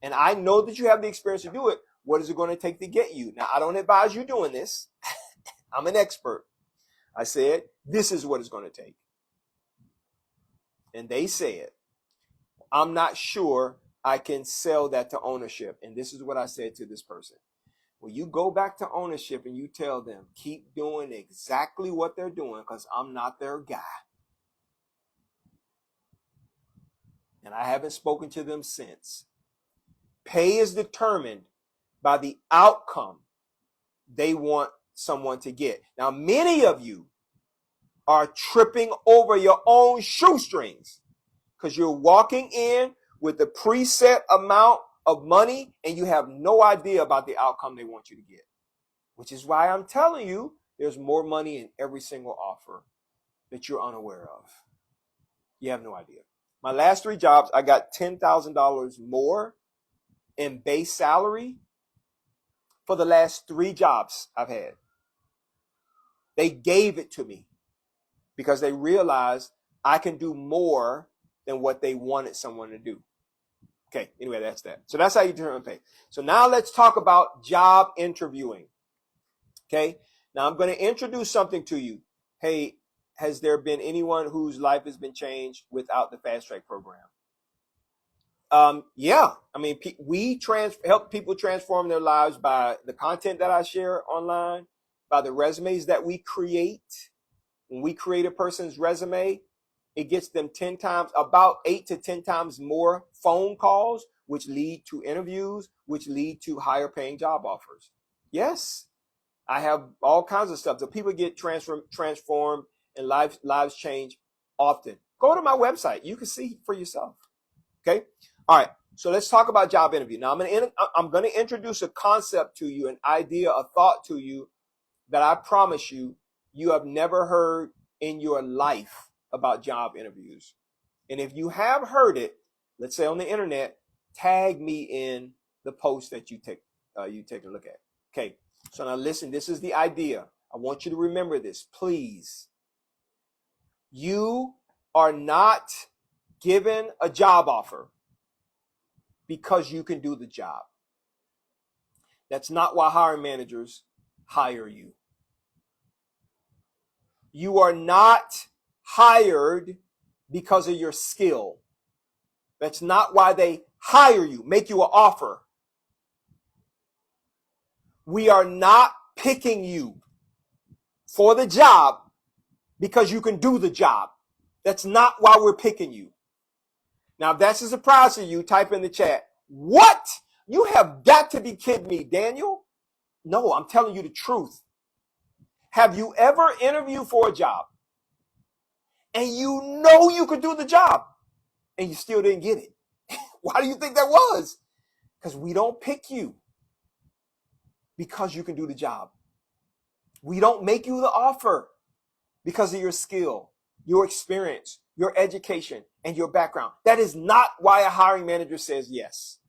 S1: and I know that you have the experience to do it, what is it going to take to get you? Now, I don't advise you doing this. I'm an expert. I said, this is what it's going to take. And they said, I'm not sure I can sell that to ownership. And this is what I said to this person. When you go back to ownership and you tell them, keep doing exactly what they're doing because I'm not their guy. and I haven't spoken to them since. Pay is determined by the outcome they want someone to get. Now, many of you are tripping over your own shoestrings because you're walking in with the preset amount of money and you have no idea about the outcome they want you to get, which is why I'm telling you there's more money in every single offer that you're unaware of. You have no idea. My last 3 jobs, I got $10,000 more in base salary for the last 3 jobs I've had. They gave it to me because they realized I can do more than what they wanted someone to do. Okay, anyway, that's that. So that's how you determine pay. So now let's talk about job interviewing. Okay, now I'm going to introduce something to you. Hey, has there been anyone whose life has been changed without the Fast Track program? Yeah, I mean, we help people transform their lives by the content that I share online, by the resumes that we create. When we create a person's resume, it gets them 10 times, about 8 to 10 times more phone calls, which lead to interviews, which lead to higher paying job offers. Yes, I have all kinds of stuff. So people get transformed and lives change often. Go to my website. You can see for yourself. Okay. All right. So let's talk about job interview. Now I'm going to introduce a concept to you, an idea, a thought to you that I promise you have never heard in your life about job interviews. And if you have heard it, let's say on the internet, tag me in the post that you take a look at. Okay. So now listen, this is the idea. I want you to remember this, please. You are not given a job offer because you can do the job. That's not why hiring managers hire you. You are not hired because of your skill. That's not why they hire you, make you an offer. We are not picking you for the job because you can do the job. That's not why we're picking you. Now, if that's a surprise to you, type in the chat, what? You have got to be kidding me, Daniel. No, I'm telling you the truth. Have you ever interviewed for a job and you know you could do the job and you still didn't get it? Why do you think that was? Because we don't pick you because you can do the job. We don't make you the offer because of your skill, your experience, your education, and your background. That is not why a hiring manager says yes.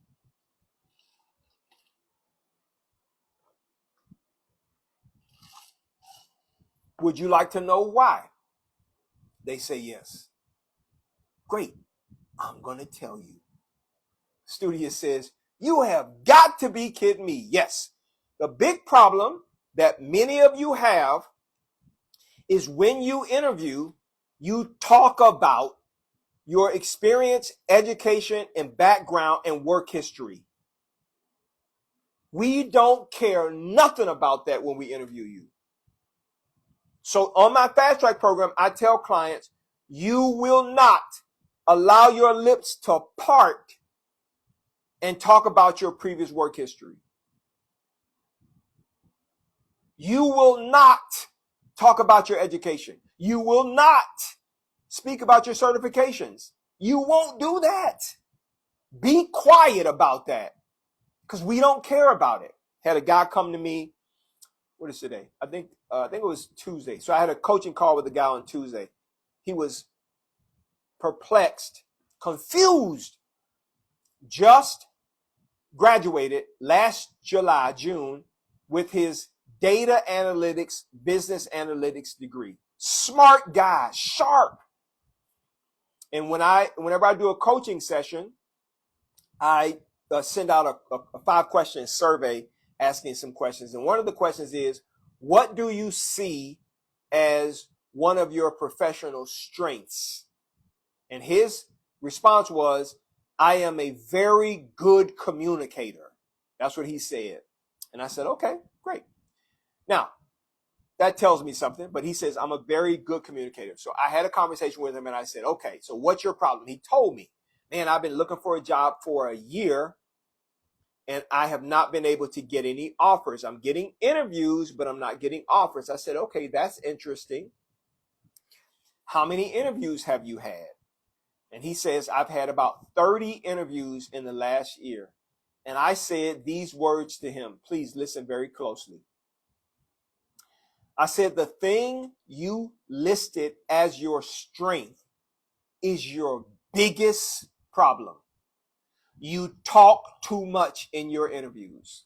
S1: Would you like to know why they say yes? Great. I'm going to tell you. Studio says, you have got to be kidding me. Yes. The big problem that many of you have is when you interview, you talk about your experience, education, and background and work history. We don't care nothing about that when we interview you. So on my Fast Track program, I tell clients, you will not allow your lips to part and talk about your previous work history. You will not talk about your education. You will not speak about your certifications. You won't do that. Be quiet about that because we don't care about it. Had a guy come to me. What is today? I think it was Tuesday. So I had a coaching call with a guy on Tuesday. He was perplexed, confused, just graduated last June with his data analytics, business analytics degree. Smart guy, sharp. And whenever I do a coaching session, I send out a 5-question survey asking some questions. And one of the questions is, what do you see as one of your professional strengths? And his response was, I am a very good communicator. That's what he said. And I said, okay, great. Now, that tells me something, but he says, I'm a very good communicator. So I had a conversation with him and I said, okay, so what's your problem? He told me. Man, I've been looking for a job for a year and I have not been able to get any offers. I'm getting interviews, but I'm not getting offers. I said, okay, that's interesting. How many interviews have you had? And he says, I've had about 30 interviews in the last year. And I said these words to him. Please listen very closely. I said, the thing you listed as your strength is your biggest problem. You talk too much in your interviews.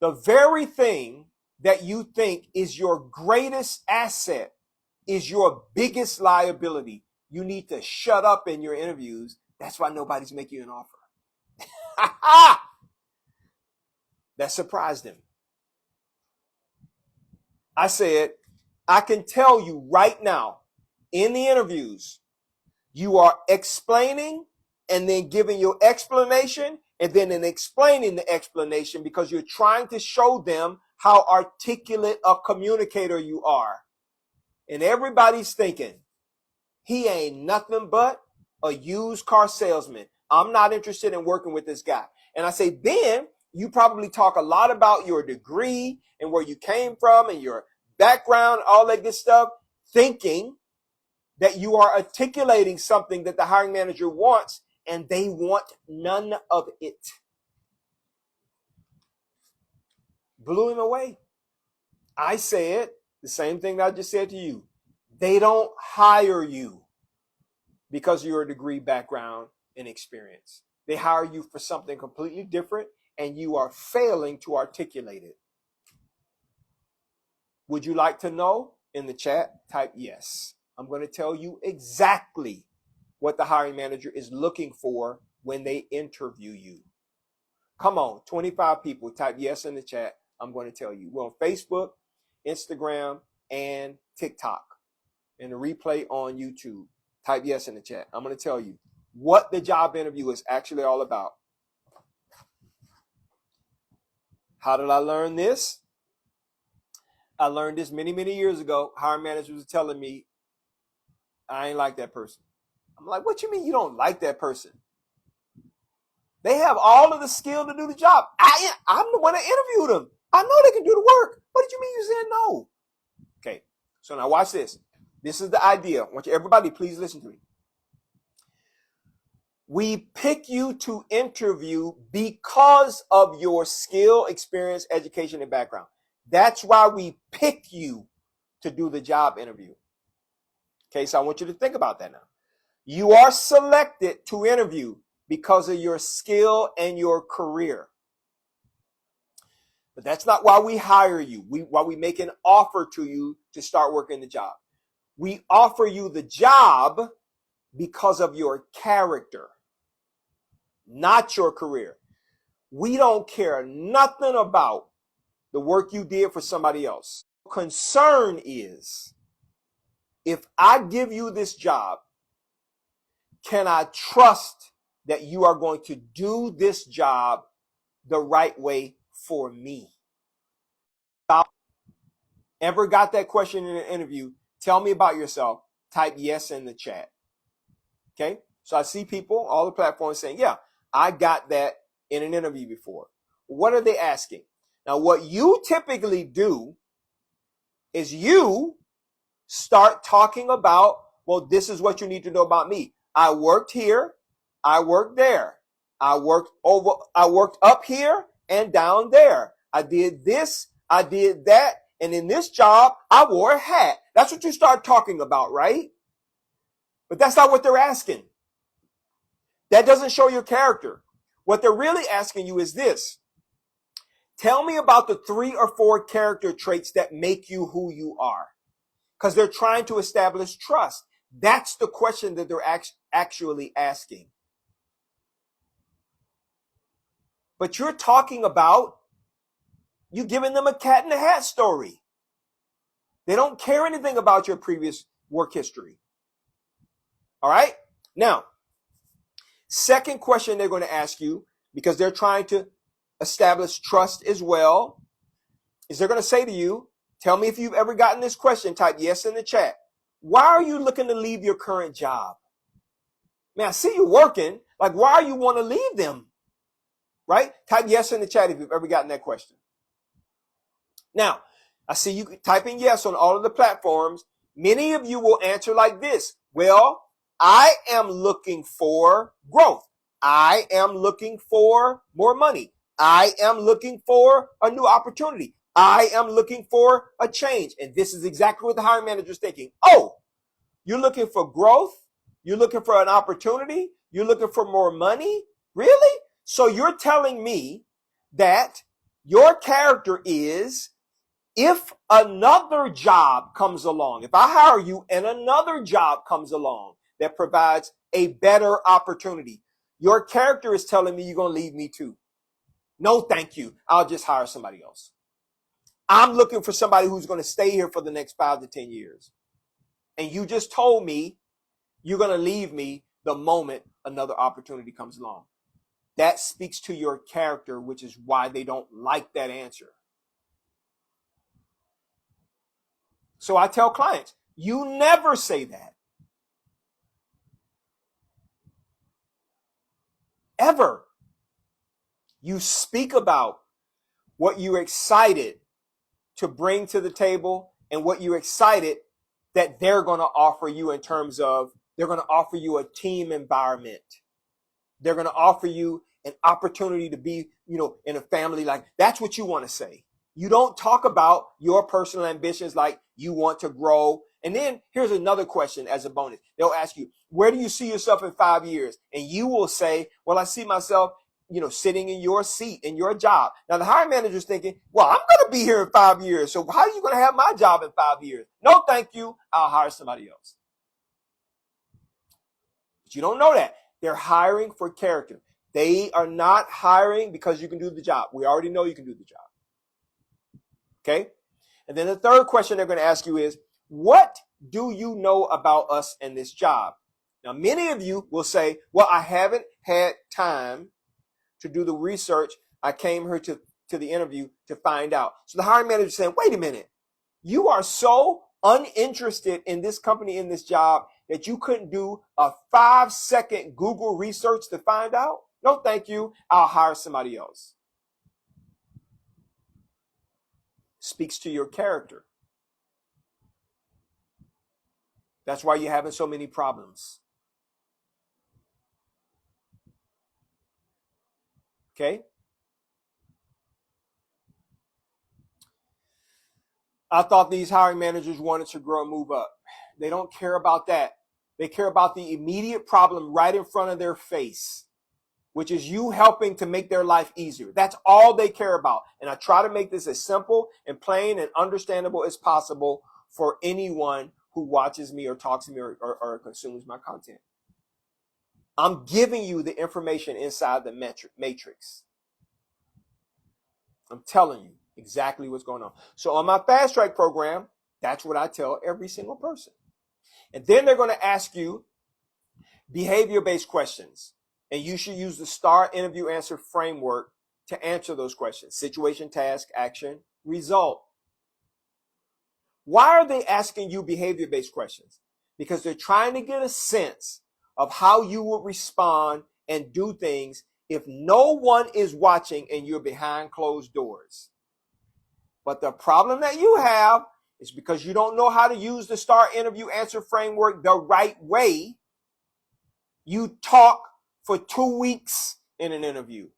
S1: The very thing that you think is your greatest asset is your biggest liability. You need to shut up in your interviews. That's why nobody's making you an offer. That surprised him. I said, I can tell you right now in the interviews, you are explaining and then giving your explanation and then in explaining the explanation because you're trying to show them how articulate a communicator you are. And everybody's thinking, he ain't nothing but a used car salesman. I'm not interested in working with this guy. And I say, then you probably talk a lot about your degree and where you came from and your background, all that good stuff, thinking that you are articulating something that the hiring manager wants, and they want none of it. Blew him away. I said the same thing that I just said to you. They don't hire you because of your degree, background, and experience. They hire you for something completely different, and you are failing to articulate it. Would you like to know? In the chat, type yes. I'm going to tell you exactly what the hiring manager is looking for when they interview you. Come on, 25 people, type yes in the chat. I'm going to tell you. We're on Facebook, Instagram, and TikTok. And the replay on YouTube. Type yes in the chat. I'm going to tell you what the job interview is actually all about. How did I learn this? I learned this many, many years ago. Hiring manager was telling me, I ain't like that person. I'm like, what you mean you don't like that person? They have all of the skill to do the job. I'm the one that interviewed them. I know they can do the work. What did you mean you said no? Okay, so now watch this. This is the idea. I want you, everybody, please listen to me. We pick you to interview because of your skill, experience, education, and background. That's why we pick you to do the job interview. Okay, so I want you to think about that now. You are selected to interview because of your skill and your career. But that's not why we hire you. Why we make an offer to you to start working the job. We offer you the job because of your character, not your career. We don't care nothing about the work you did for somebody else. Concern is, if I give you this job, can I trust that you are going to do this job the right way for me? Ever got that question in an interview? Tell me about yourself. Type yes in the chat. Okay? So I see people, all the platforms saying, yeah, I got that in an interview before. What are they asking? Now, what you typically do is you start talking about, well, this is what you need to know about me. I worked here. I worked there. I worked up here and down there. I did this. I did that. And in this job, I wore a hat. That's what you start talking about, right? But that's not what they're asking. That doesn't show your character. What they're really asking you is this. Tell me about the 3 or 4 character traits that make you who you are. Because they're trying to establish trust. That's the question that they're actually asking. But you're talking about you giving them a cat in the hat story. They don't care anything about your previous work history. All right? Now, second question they're going to ask you, because they're trying to establish trust as well, is they're going to say to you, tell me if you've ever gotten this question. Type yes in the chat. Why are you looking to leave your current job? Man, I see you working. Like, why you want to leave them? Right? Type yes in the chat if you've ever gotten that question. Now, I see you typing yes on all of the platforms. Many of you will answer like this. Well, I am looking for growth. I am looking for more money. I am looking for a new opportunity. I am looking for a change. And this is exactly what the hiring manager is thinking. Oh, you're looking for growth? You're looking for an opportunity? You're looking for more money? Really? So you're telling me that your character is, if another job comes along, if I hire you and another job comes along that provides a better opportunity, your character is telling me you're going to leave me too. No, thank you. I'll just hire somebody else. I'm looking for somebody who's going to stay here for the next 5 to 10 years. And you just told me you're going to leave me the moment another opportunity comes along. That speaks to your character, which is why they don't like that answer. So I tell clients, you never say that. Ever. You speak about what you're excited to bring to the table and what you're excited that they're going to offer you in terms of they're going to offer you a team environment. They're going to offer you an opportunity to be, in a family. Like, that's what you want to say. You don't talk about your personal ambitions like you want to grow. And then here's another question as a bonus. They'll ask you, where do you see yourself in 5 years? And you will say, well, I see myself, sitting in your seat, in your job. Now, the hiring manager is thinking, well, I'm going to be here in 5 years. So how are you going to have my job in 5 years? No, thank you. I'll hire somebody else. But you don't know that. They're hiring for character. They are not hiring because you can do the job. We already know you can do the job. Okay? And then the third question they're going to ask you is, what do you know about us and this job? Now, many of you will say, well, I haven't had time to do the research. I came here to the interview to find out. So the hiring manager is saying, wait a minute. You are so uninterested in this company, in this job, that you couldn't do a 5-second Google research to find out? No, thank you. I'll hire somebody else. Speaks to your character. That's why you're having so many problems. Okay? I thought these hiring managers wanted to grow and move up. They don't care about that. They care about the immediate problem right in front of their face, which is you helping to make their life easier. That's all they care about. And I try to make this as simple and plain and understandable as possible for anyone who watches me or talks to me or consumes my content. I'm giving you the information inside the matrix. I'm telling you exactly what's going on. So on my fast track program, that's what I tell every single person. And then they're going to ask you behavior-based questions. And you should use the STAR interview answer framework to answer those questions. Situation, task, action, result. Why are they asking you behavior-based questions? Because they're trying to get a sense of how you would respond and do things if no one is watching and you're behind closed doors. But the problem that you have is because you don't know how to use the STAR interview answer framework the right way. You talk for 2 weeks in an interview,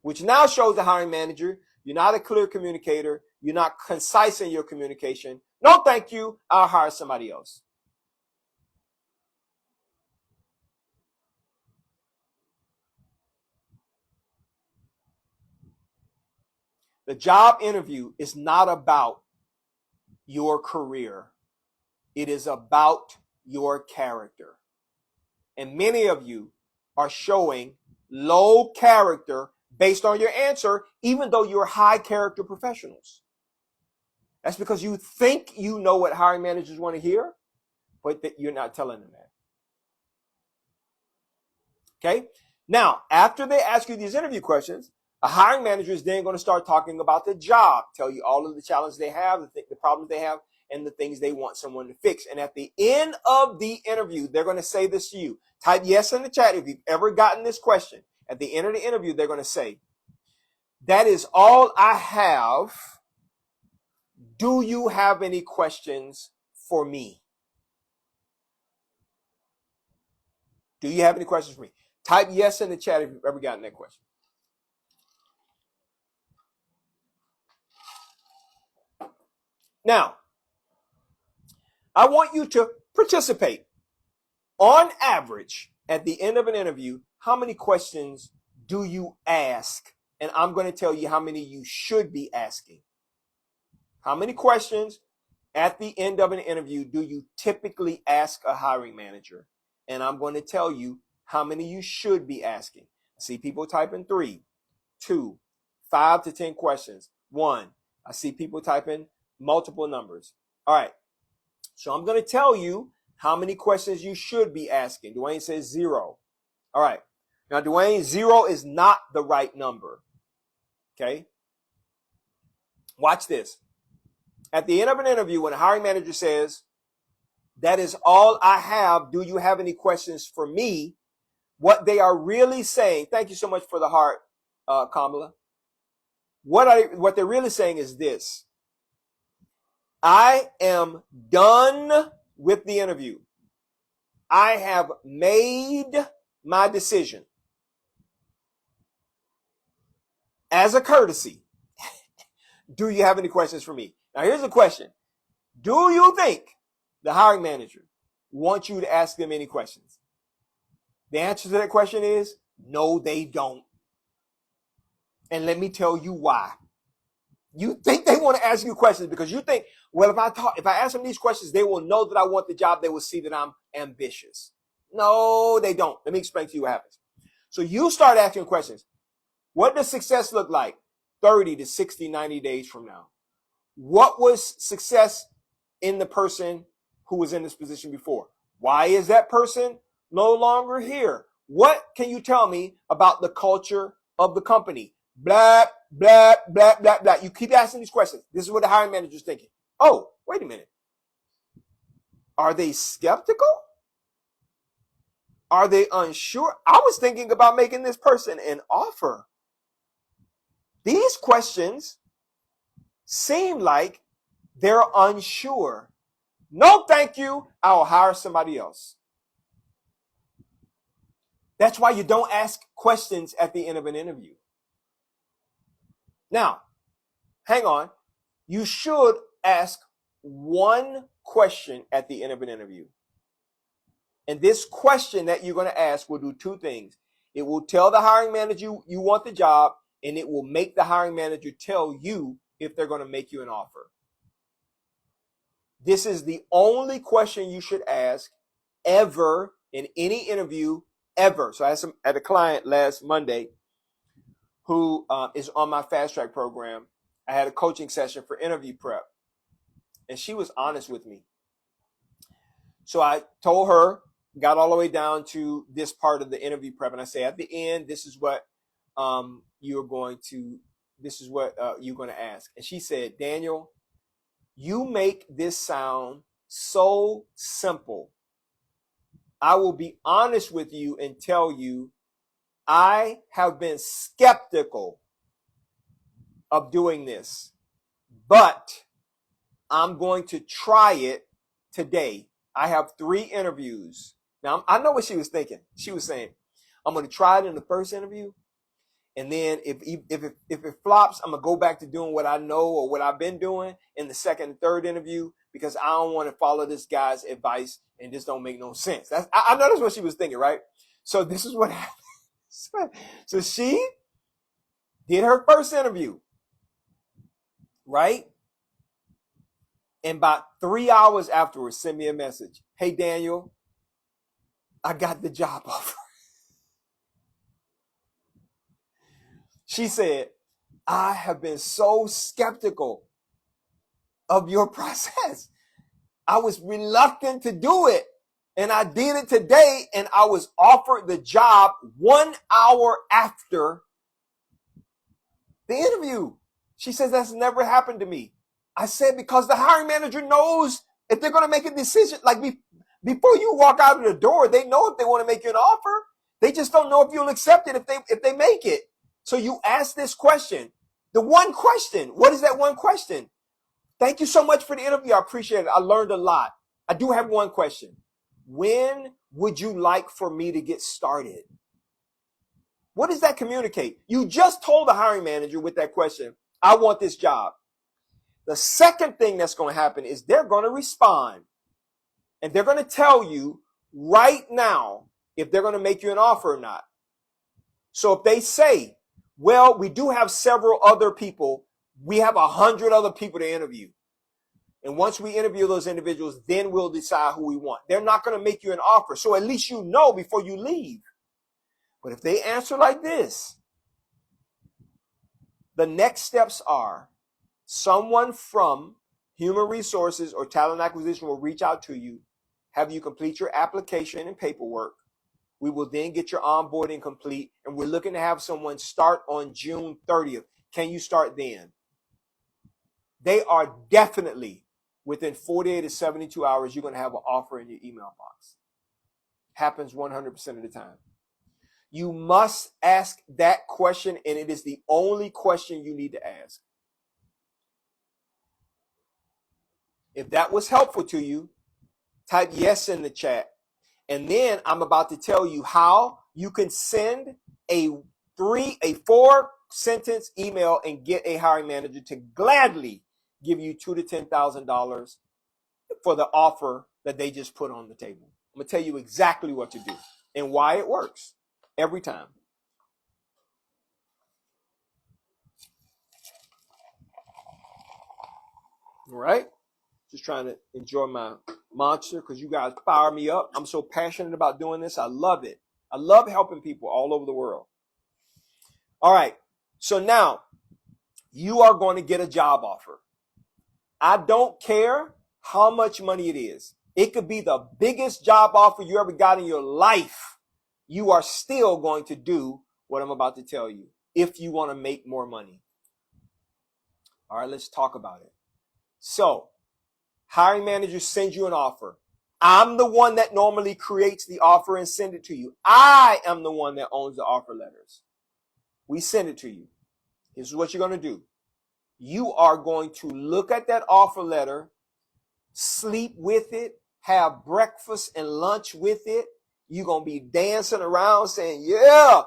S1: which now shows the hiring manager you're not a clear communicator. You're not concise in your communication. No, thank you. I'll hire somebody else. The job interview is not about your career. It is about your character. And many of you are showing low character based on your answer, even though you're high character professionals. That's because you think you know what hiring managers want to hear, but that you're not telling them that. Okay? Now, after they ask you these interview questions, a hiring manager is then going to start talking about the job, tell you all of the challenges they have, the problems they have, and the things they want someone to fix. And at the end of the interview, they're going to say this to you. Type yes in the chat if you've ever gotten this question. At the end of the interview, they're going to say, that is all I have. Do you have any questions for me? Do you have any questions for me? Type yes in the chat if you've ever gotten that question. Now, I want you to participate. On average, at the end of an interview, how many questions do you ask? And I'm going to tell you how many you should be asking. How many questions at the end of an interview do you typically ask a hiring manager? And I'm going to tell you how many you should be asking. I see people typing 3, 2, 5 to 10 questions. 1. I see people typing multiple numbers. All right. So I'm going to tell you how many questions you should be asking. Dwayne says 0. All right. Now, Dwayne, 0 is not the right number. Okay. Watch this. At the end of an interview, when a hiring manager says, that is all I have, do you have any questions for me? What they are really saying, thank you so much for the heart, Kamala. What they're really saying is this. I am done with the interview. I have made my decision. As a courtesy, do you have any questions for me? Now, here's the question. Do you think the hiring manager wants you to ask them any questions? The answer to that question is no, they don't. And let me tell you why. You think they want to ask you questions because you think, well, if I ask them these questions, they will know that I want the job. They will see that I'm ambitious. No, they don't. Let me explain to you what happens. So you start asking questions. What does success look like 30 to 60, 90 days from now? What was success in the person who was in this position before? Why is that person no longer here? What can you tell me about the culture of the company? Blah, blah, blah, blah, blah. You keep asking these questions. This is what the hiring manager is thinking. Oh, wait a minute. Are they skeptical? Are they unsure? I was thinking about making this person an offer. These questions seem like they're unsure. No, thank you. I'll hire somebody else. That's why you don't ask questions at the end of an interview. Now, hang on. You should ask one question at the end of an interview. And this question that you're going to ask will do two things. It will tell the hiring manager you want the job, and it will make the hiring manager tell you if they're going to make you an offer. This is the only question you should ask ever in any interview, ever. So I had a client last Monday who is on my fast track program. I had a coaching session for interview prep, and she was honest with me. So I told her, got all the way down to this part of the interview prep, and I say at the end, this is what you're going to ask. And she said, Daniel, you make this sound so simple. I will be honest with you and tell you, I have been skeptical of doing this, but I'm going to try it today. I have 3 interviews. Now, I know what she was thinking. She was saying, I'm going to try it in the first interview. And then if it flops, I'm going to go back to doing what I know or what I've been doing in the second and third interview because I don't want to follow this guy's advice and this don't make no sense. I know that's what she was thinking, right? So this is what happened. So she did her first interview, right? And about 3 hours afterwards, sent me a message. Hey, Daniel, I got the job offer. She said, I have been so skeptical of your process. I was reluctant to do it. And I did it today, and I was offered the job 1 hour after the interview. She says, that's never happened to me. I said, because the hiring manager knows if they're going to make a decision, like before you walk out of the door, they know if they want to make you an offer. They just don't know if you'll accept it if they make it. So you ask this question. The one question. What is that one question? Thank you so much for the interview. I appreciate it. I learned a lot. I do have one question. When would you like for me to get started? What does that communicate? You just told the hiring manager with that question, I want this job. The second thing that's going to happen is they're going to respond. And they're going to tell you right now if they're going to make you an offer or not. So if they say, well, we do have several other people, we have 100 other people to interview. And once we interview those individuals, then we'll decide who we want. They're not going to make you an offer. So at least you know before you leave. But if they answer like this, the next steps are someone from Human Resources or Talent Acquisition will reach out to you, have you complete your application and paperwork. We will then get your onboarding complete, and we're looking to have someone start on June 30th. Can you start then? They are definitely within 48 to 72 hours, you're going to have an offer in your email box. Happens 100% of the time. You must ask that question, and it is the only question you need to ask. If that was helpful to you, type yes in the chat. And then I'm about to tell you how you can send a 4-sentence email and get a hiring manager to gladly give you $2,000 to $10,000 for the offer that they just put on the table. I'm going to tell you exactly what to do and why it works every time. All right? Just trying to enjoy my monster because you guys fire me up. I'm so passionate about doing this. I love it. I love helping people all over the world. All right. So now you are going to get a job offer. I don't care how much money it is. It could be the biggest job offer you ever got in your life. You are still going to do what I'm about to tell you if you want to make more money. All right, let's talk about it. So, hiring manager sends you an offer. I'm the one that normally creates the offer and send it to you. I am the one that owns the offer letters. We send it to you. This is what you're going to do. You are going to look at that offer letter, sleep with it, have breakfast and lunch with it. You're going to be dancing around saying, yeah,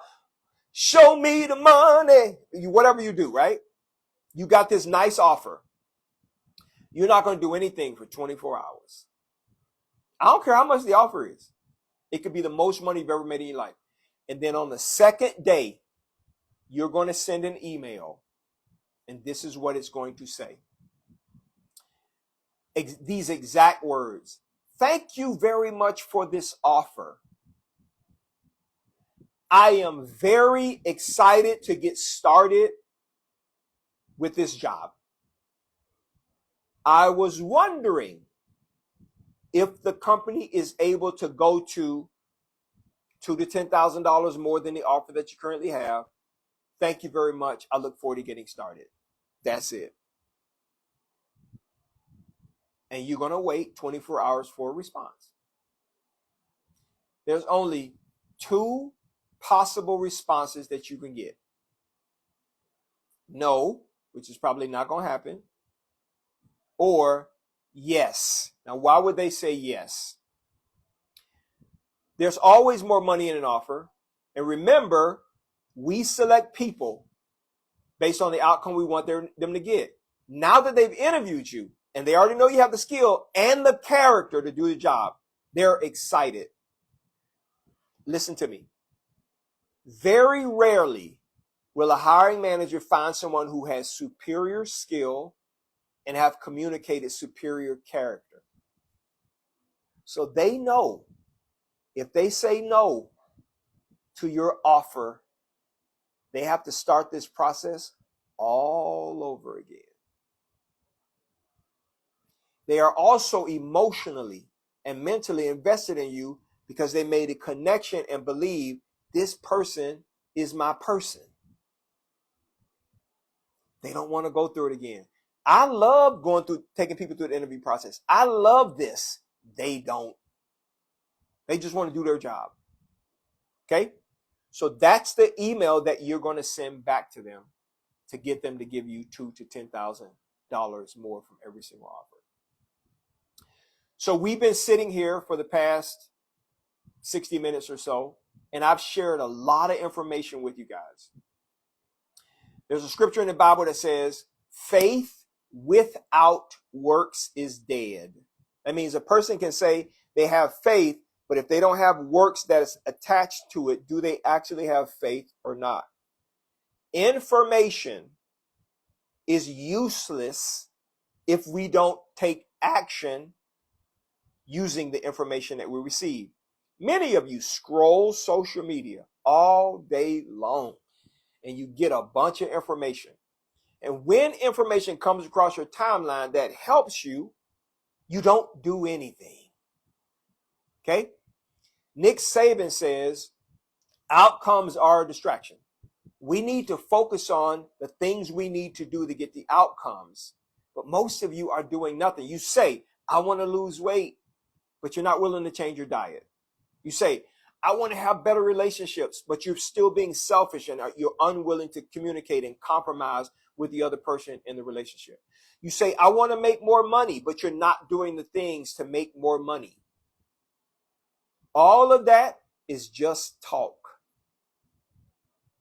S1: show me the money. Whatever you do, right? You got this nice offer. You're not going to do anything for 24 hours. I don't care how much the offer is. It could be the most money you've ever made in your life. And then on the second day, you're going to send an email. And this is what it's going to say. These exact words. Thank you very much for this offer. I am very excited to get started with this job. I was wondering if the company is able to go to $2,000 to $10,000 more than the offer that you currently have. Thank you very much. I look forward to getting started. That's it. And you're going to wait 24 hours for a response. There's only 2 possible responses that you can get. No, which is probably not going to happen. Or yes. Now, why would they say yes? There's always more money in an offer. And remember, we select people based on the outcome we want them to get. Now that they've interviewed you and they already know you have the skill and the character to do the job, they're excited. Listen to me. Very rarely will a hiring manager find someone who has superior skill and have communicated superior character. So they know if they say no to your offer, they have to start this process all over again. They are also emotionally and mentally invested in you because they made a connection and believe this person is my person. They don't want to go through it again. I love taking people through the interview process. I love this. They don't. They just want to do their job. Okay? So that's the email that you're going to send back to them to get them to give you $2,000 to $10,000 more from every single offer. So we've been sitting here for the past 60 minutes or so, and I've shared a lot of information with you guys. There's a scripture in the Bible that says, faith without works is dead. That means a person can say they have faith, but if they don't have works that is attached to it, do they actually have faith or not? Information is useless if we don't take action using the information that we receive. Many of you scroll social media all day long and you get a bunch of information. And when information comes across your timeline that helps you, you don't do anything. Okay? Nick Saban says, outcomes are a distraction. We need to focus on the things we need to do to get the outcomes. But most of you are doing nothing. You say, I want to lose weight, but you're not willing to change your diet. You say, I want to have better relationships, but you're still being selfish and you're unwilling to communicate and compromise with the other person in the relationship. You say, I want to make more money, but you're not doing the things to make more money. All of that is just talk.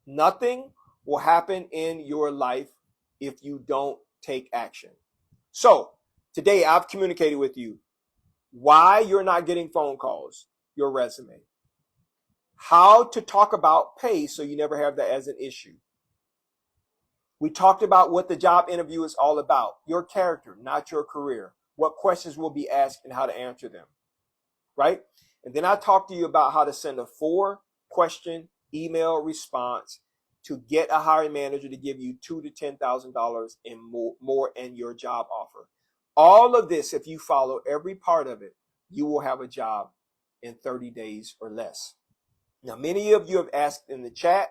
S1: Nothing will happen in your life if you don't take action. So today I've communicated with you why you're not getting phone calls, your resume, how to talk about pay so you never have that as an issue. We talked about what the job interview is all about, your character, not your career, what questions will be asked and how to answer them, right? And then I talked to you about how to send a 4-question email response to get a hiring manager to give you $2,000 to $10,000 and more in your job offer. All of this, if you follow every part of it, you will have a job in 30 days or less. Now, many of you have asked in the chat,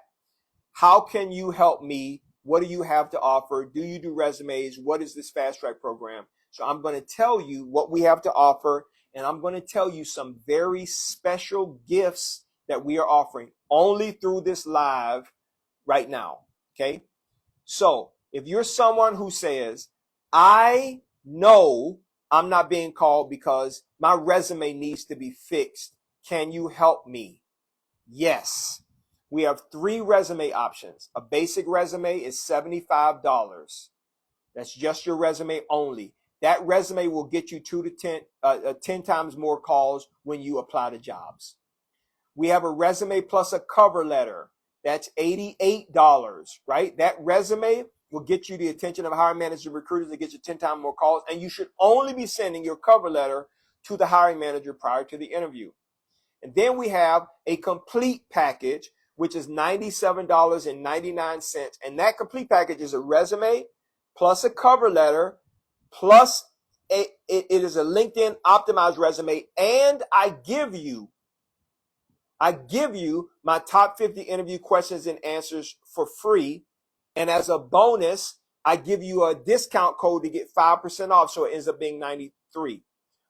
S1: how can you help me? What do you have to offer? Do you do resumes? What is this fast track program? So I'm going to tell you what we have to offer, and I'm going to tell you some very special gifts that we are offering only through this live right now. Okay. So if you're someone who says, I know I'm not being called because my resume needs to be fixed, can you help me? Yes. We have 3 resume options. A basic resume is $75. That's just your resume only. That resume will get you 10 times more calls when you apply to jobs. We have a resume plus a cover letter. That's $88, right? That resume will get you the attention of hiring managers and recruiters to get you 10 times more calls. And you should only be sending your cover letter to the hiring manager prior to the interview. And then we have a complete package, which is $97.99. And that complete package is a resume plus a cover letter plus it is a LinkedIn optimized resume. And I give you my top 50 interview questions and answers for free. And as a bonus, I give you a discount code to get 5% off. So it ends up being $93.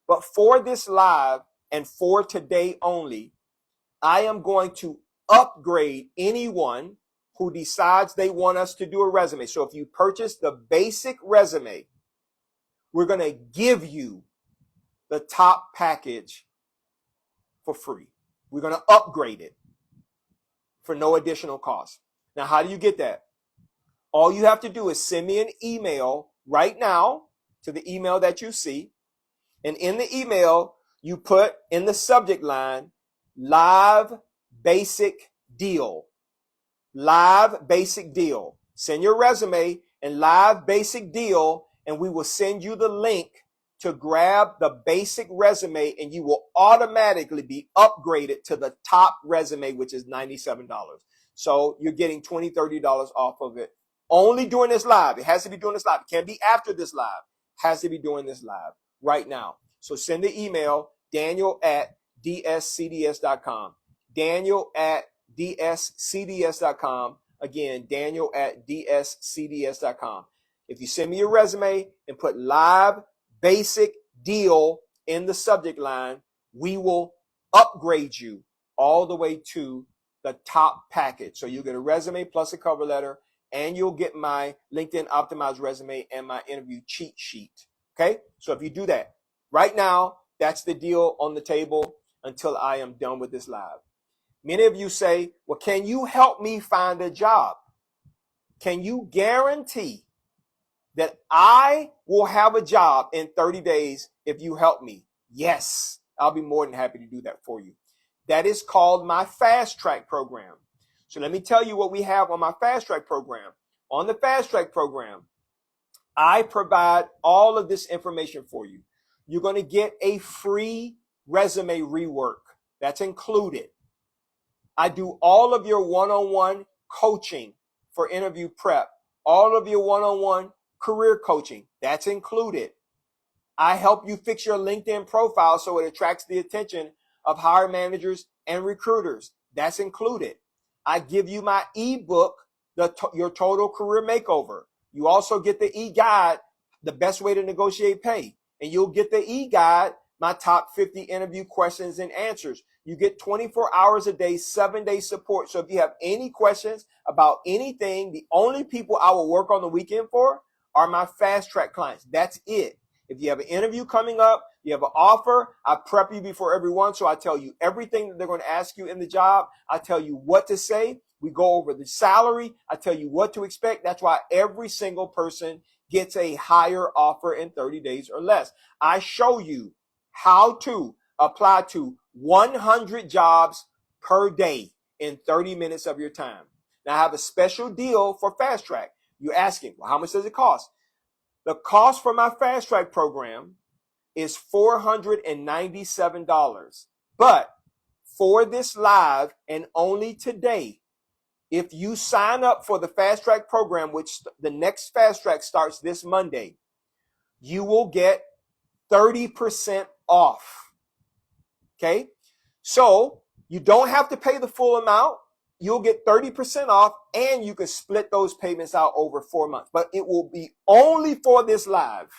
S1: But for this live and for today only, I am going to upgrade anyone who decides they want us to do a resume. So if you purchase the basic resume, we're going to give you the top package for free. We're going to upgrade it for no additional cost. Now, how do you get that? All you have to do is send me an email right now to the email that you see. And in the email, you put in the subject line, live basic deal. Live basic deal. Send your resume and live basic deal, and we will send you the link to grab the basic resume, and you will automatically be upgraded to the top resume, which is $97. So you're getting $20, $30 off of it. Only during this live. It has to be during this live. It can't be after this live. It has to be during this live right now. So send the email, daniel@dscds.com. daniel@dscds.com. Again, daniel@dscds.com. If you send me your resume and put live basic deal in the subject line, we will upgrade you all the way to the top package. So you get a resume plus a cover letter, and you'll get my LinkedIn optimized resume and my interview cheat sheet. Okay? So if you do that right now, that's the deal on the table until I am done with this live. Many of you say, well, can you help me find a job? Can you guarantee that I will have a job in 30 days if you help me? Yes, I'll be more than happy to do that for you. That is called my Fast Track program. So let me tell you what we have on my Fast Track program. On the Fast Track program, I provide all of this information for you. You're going to get a free resume rework. That's included. I do all of your one-on-one coaching for interview prep, all of your one-on-one career coaching. That's included. I help you fix your LinkedIn profile so it attracts the attention of hiring managers and recruiters. That's included. I give you my ebook, your Total Career Makeover. You also get the e-guide, the best way to negotiate pay. And you'll get the e-guide, my top 50 interview questions and answers. You get 24 hours a day, 7-day support. So if you have any questions about anything, the only people I will work on the weekend for are my Fast Track clients. That's it. If you have an interview coming up, you have an offer, I prep you before everyone. So I tell you everything that they're going to ask you in the job. I tell you what to say. We go over the salary. I tell you what to expect. That's why every single person gets a higher offer in 30 days or less. I show you how to apply to 100 jobs per day in 30 minutes of your time. Now I have a special deal for Fast Track. You're asking, well, how much does it cost? The cost for my Fast Track program is $497. But for this live and only today, if you sign up for the Fast Track program, which the next Fast Track starts this Monday, you will get 30% off. Okay? So you don't have to pay the full amount. You'll get 30% off, and you can split those payments out over 4 months. But it will be only for this live.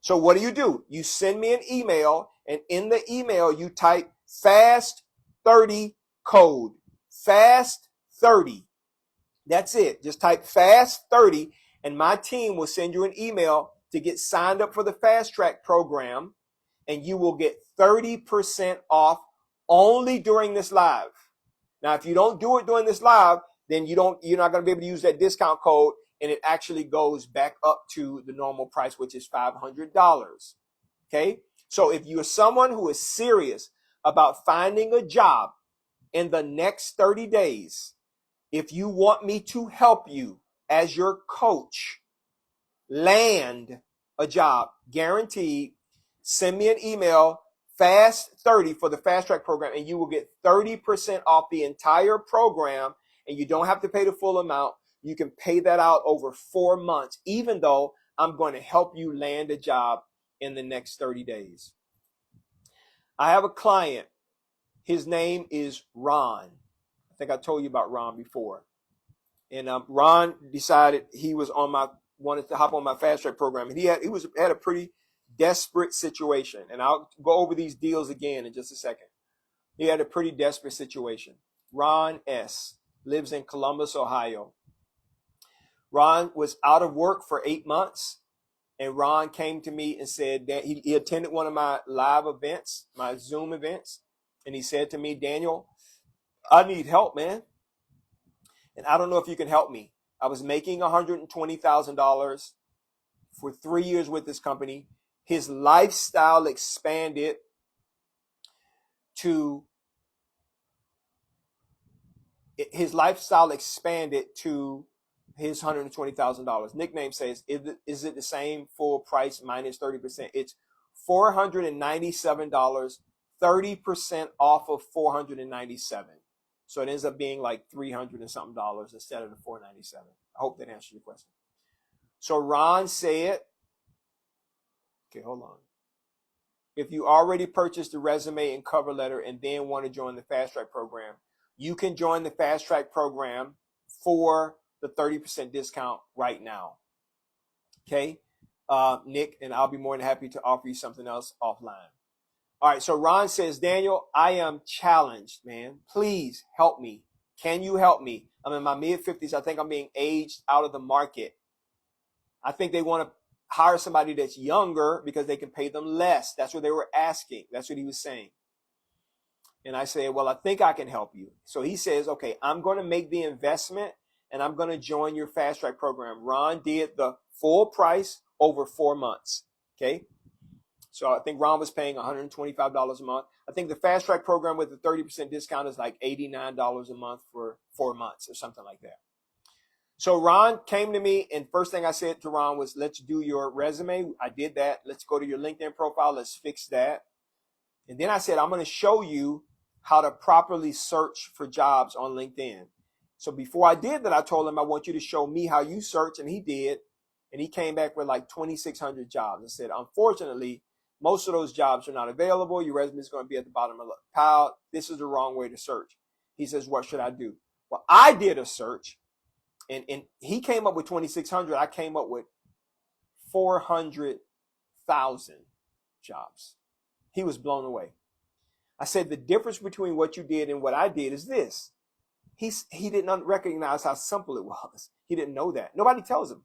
S1: So what do? You send me an email, and in the email, you type FAST30 code. FAST30. That's it. Just type FAST30, and my team will send you an email to get signed up for the Fast Track program, and you will get 30% off only during this live. Now, if you don't do it during this live, then you're not going to be able to use that discount code, and it actually goes back up to the normal price, which is $500. Okay? So if you're someone who is serious about finding a job in the next 30 days, if you want me to help you as your coach land a job guaranteed, send me an email, FAST30 for the Fast Track program, and you will get 30% off the entire program, and you don't have to pay the full amount. You can pay that out over 4 months, even though I'm going to help you land a job in the next 30 days. I have a client. His name is Ron. I think I told you about Ron before. And Ron decided he was wanted to hop on my Fast Track program. And he had a pretty desperate situation. And I'll go over these deals again in just a second. He had a pretty desperate situation. Ron S. lives in Columbus, Ohio. Ron was out of work for 8 months. And Ron came to me and said that he attended one of my live events, my Zoom events. And he said to me, Daniel, I need help, man. And I don't know if you can help me. I was making $120,000 for 3 years with this company. His lifestyle expanded to his $120,000. Nickname says, is it the same full price minus 30%? It's $497, 30% off of $497. So it ends up being like $300 and something dollars instead of the $497. I hope that answers your question. So Ron said, okay, hold on. If you already purchased the resume and cover letter and then want to join the Fast Track program, you can join the Fast Track program for the 30% discount right now. Okay, Nick, and I'll be more than happy to offer you something else offline. All right, so Ron says, Daniel, I am challenged, man. Please help me. Can you help me? I'm in my mid-50s. I think I'm being aged out of the market. I think they want to hire somebody that's younger because they can pay them less. That's what they were asking. That's what he was saying. And I say, well, I think I can help you. So he says, okay, I'm going to make the investment and I'm going to join your fast track program. Ron did the full price over 4 months. Okay. So I think Ron was paying $125 a month. I think the fast track program with the 30% discount is like $89 a month for 4 months or something like that. So Ron came to me, and first thing I said to Ron was, let's do your resume. I did that. Let's go to your LinkedIn profile. Let's fix that. And then I said, I'm going to show you how to properly search for jobs on LinkedIn. So before I did that, I told him, I want you to show me how you search. And he did. And he came back with like 2,600 jobs. I said, unfortunately, most of those jobs are not available. Your resume is going to be at the bottom of the pile. This is the wrong way to search. He says, what should I do? Well, I did a search. And he came up with 2,600. I came up with 400,000 jobs. He was blown away. I said, the difference between what you did and what I did is this. He didn't recognize how simple it was. He didn't know that. Nobody tells him.